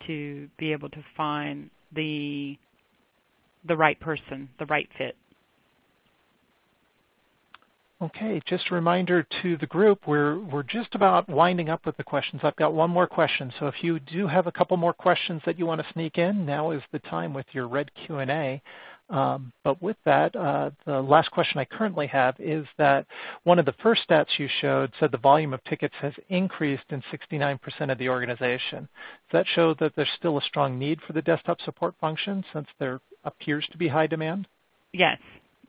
to be able to find the right person, the right fit. Okay, just a reminder to the group, we're just about winding up with the questions. I've got one more question, so if you do have a couple more questions that you want to sneak in, now is the time with your red Q&A. But with that, the last question I currently have is that one of the first stats you showed said the volume of tickets has increased in 69% of the organization. Does that show that there's still a strong need for the desktop support function since there appears to be high demand? Yes.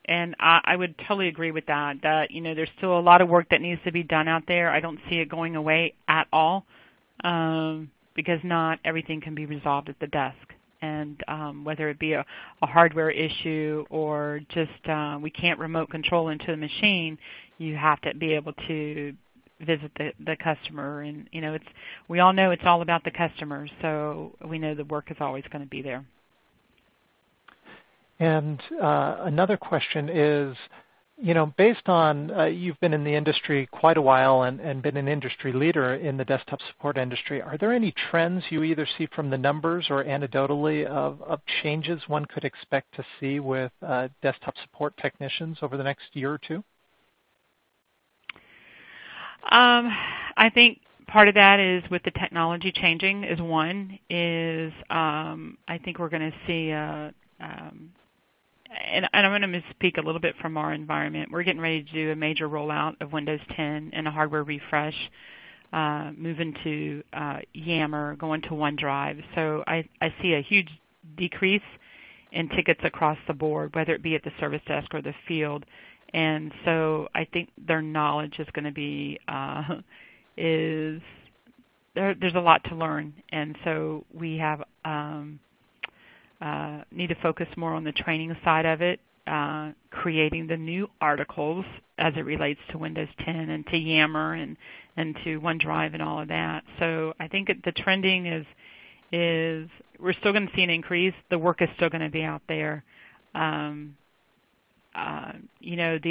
And I would totally agree with that, there's still a lot of work that needs to be done out there. I don't see it going away at all, because not everything can be resolved at the desk. And whether it be a hardware issue or just we can't remote control into the machine, you have to be able to visit the customer. And, we all know it's all about the customer, so we know the work is always going to be there. And another question is, based on you've been in the industry quite a while and been an industry leader in the desktop support industry, are there any trends you either see from the numbers or anecdotally of changes one could expect to see with desktop support technicians over the next year or two? I think part of that is with the technology changing is one, I think we're going to see and I'm going to misspeak a little bit from our environment. We're getting ready to do a major rollout of Windows 10 and a hardware refresh, moving to Yammer, going to OneDrive. So I see a huge decrease in tickets across the board, whether it be at the service desk or the field. And so I think their knowledge is going to be, there's a lot to learn. And so we have need to focus more on the training side of it, creating the new articles as it relates to Windows 10 and to Yammer and to OneDrive and all of that. So I think the trending is we're still going to see an increase. The work is still going to be out there. The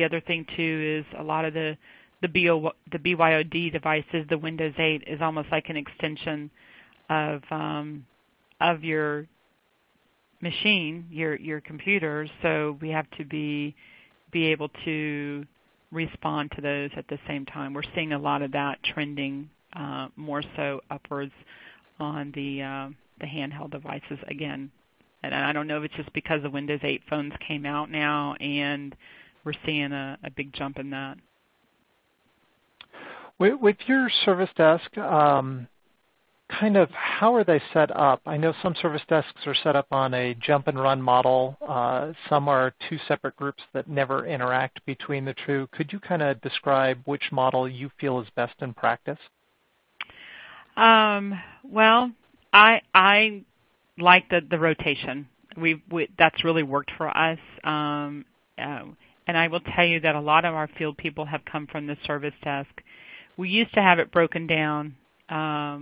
other thing too is a lot of the BYOD devices, the Windows 8 is almost like an extension of your machine, your computer, so we have to be able to respond to those at the same time. We're seeing a lot of that trending more so upwards on the handheld devices again. And I don't know if it's just because the Windows 8 phones came out now and we're seeing a big jump in that. With your service desk, kind of how are they set up? I know some service desks are set up on a jump and run model. Some are two separate groups that never interact between the two. Could you kind of describe which model you feel is best in practice? Well, I like the rotation. That's really worked for us. And I will tell you that a lot of our field people have come from the service desk. We used to have it broken down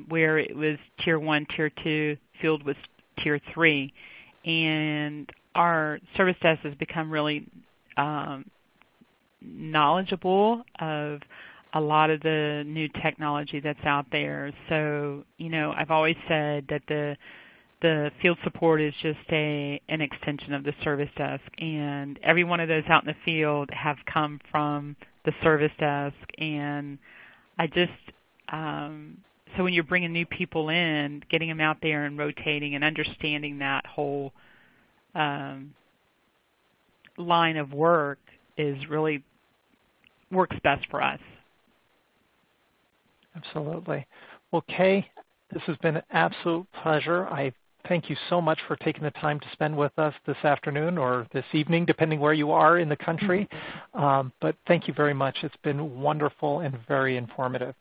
where it was Tier 1, Tier 2, field was Tier 3. And our service desk has become really knowledgeable of a lot of the new technology that's out there. So, I've always said that the field support is just an extension of the service desk, and every one of those out in the field have come from the service desk. And I just, so when you're bringing new people in, getting them out there and rotating and understanding that whole line of work works best for us. Absolutely. Well, Kay, this has been an absolute pleasure. I thank you so much for taking the time to spend with us this afternoon or this evening, depending where you are in the country. But thank you very much. It's been wonderful and very informative.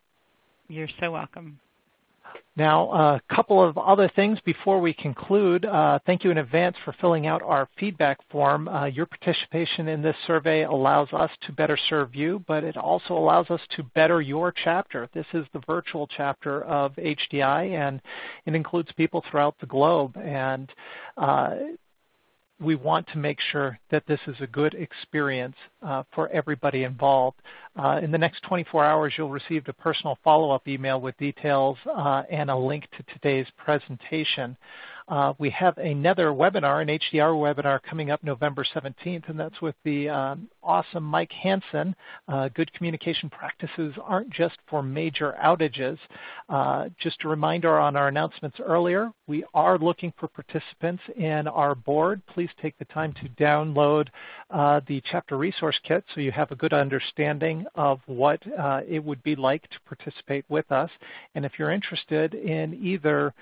You're so welcome. Now, a couple of other things before we conclude. Thank you in advance for filling out our feedback form. Your participation in this survey allows us to better serve you, but it also allows us to better your chapter. This is the virtual chapter of HDI, and it includes people throughout the globe. And we want to make sure that this is a good experience for everybody involved. In the next 24 hours, you'll receive a personal follow-up email with details and a link to today's presentation. We have another webinar, an HDR webinar, coming up November 17th, and that's with the awesome Mike Hansen. Good communication practices aren't just for major outages. Just a reminder on our announcements earlier, we are looking for participants in our board. Please take the time to download the chapter resource kit so you have a good understanding of what it would be like to participate with us. And if you're interested in either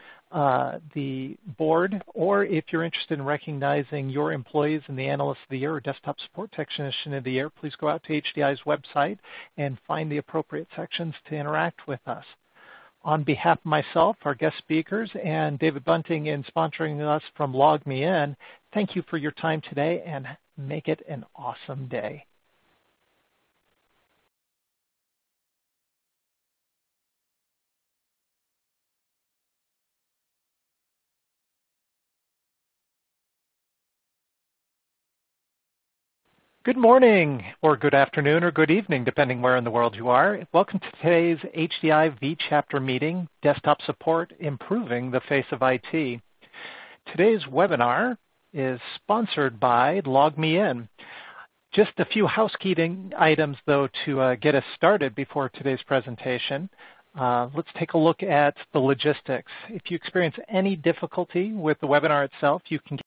the board, or if you're interested in recognizing your employees in the Analyst of the Year or Desktop Support Technician of the Year, please go out to HDI's website and find the appropriate sections to interact with us. On behalf of myself, our guest speakers, and David Bunting in sponsoring us from Log Me In, thank you for your time today, and make it an awesome day. Good morning, or good afternoon, or good evening, depending where in the world you are. Welcome to today's HDI V-Chapter meeting, Desktop Support, Improving the Face of IT. Today's webinar is sponsored by Log Me In. Just a few housekeeping items, though, to get us started before today's presentation. Let's take a look at the logistics. If you experience any difficulty with the webinar itself, you can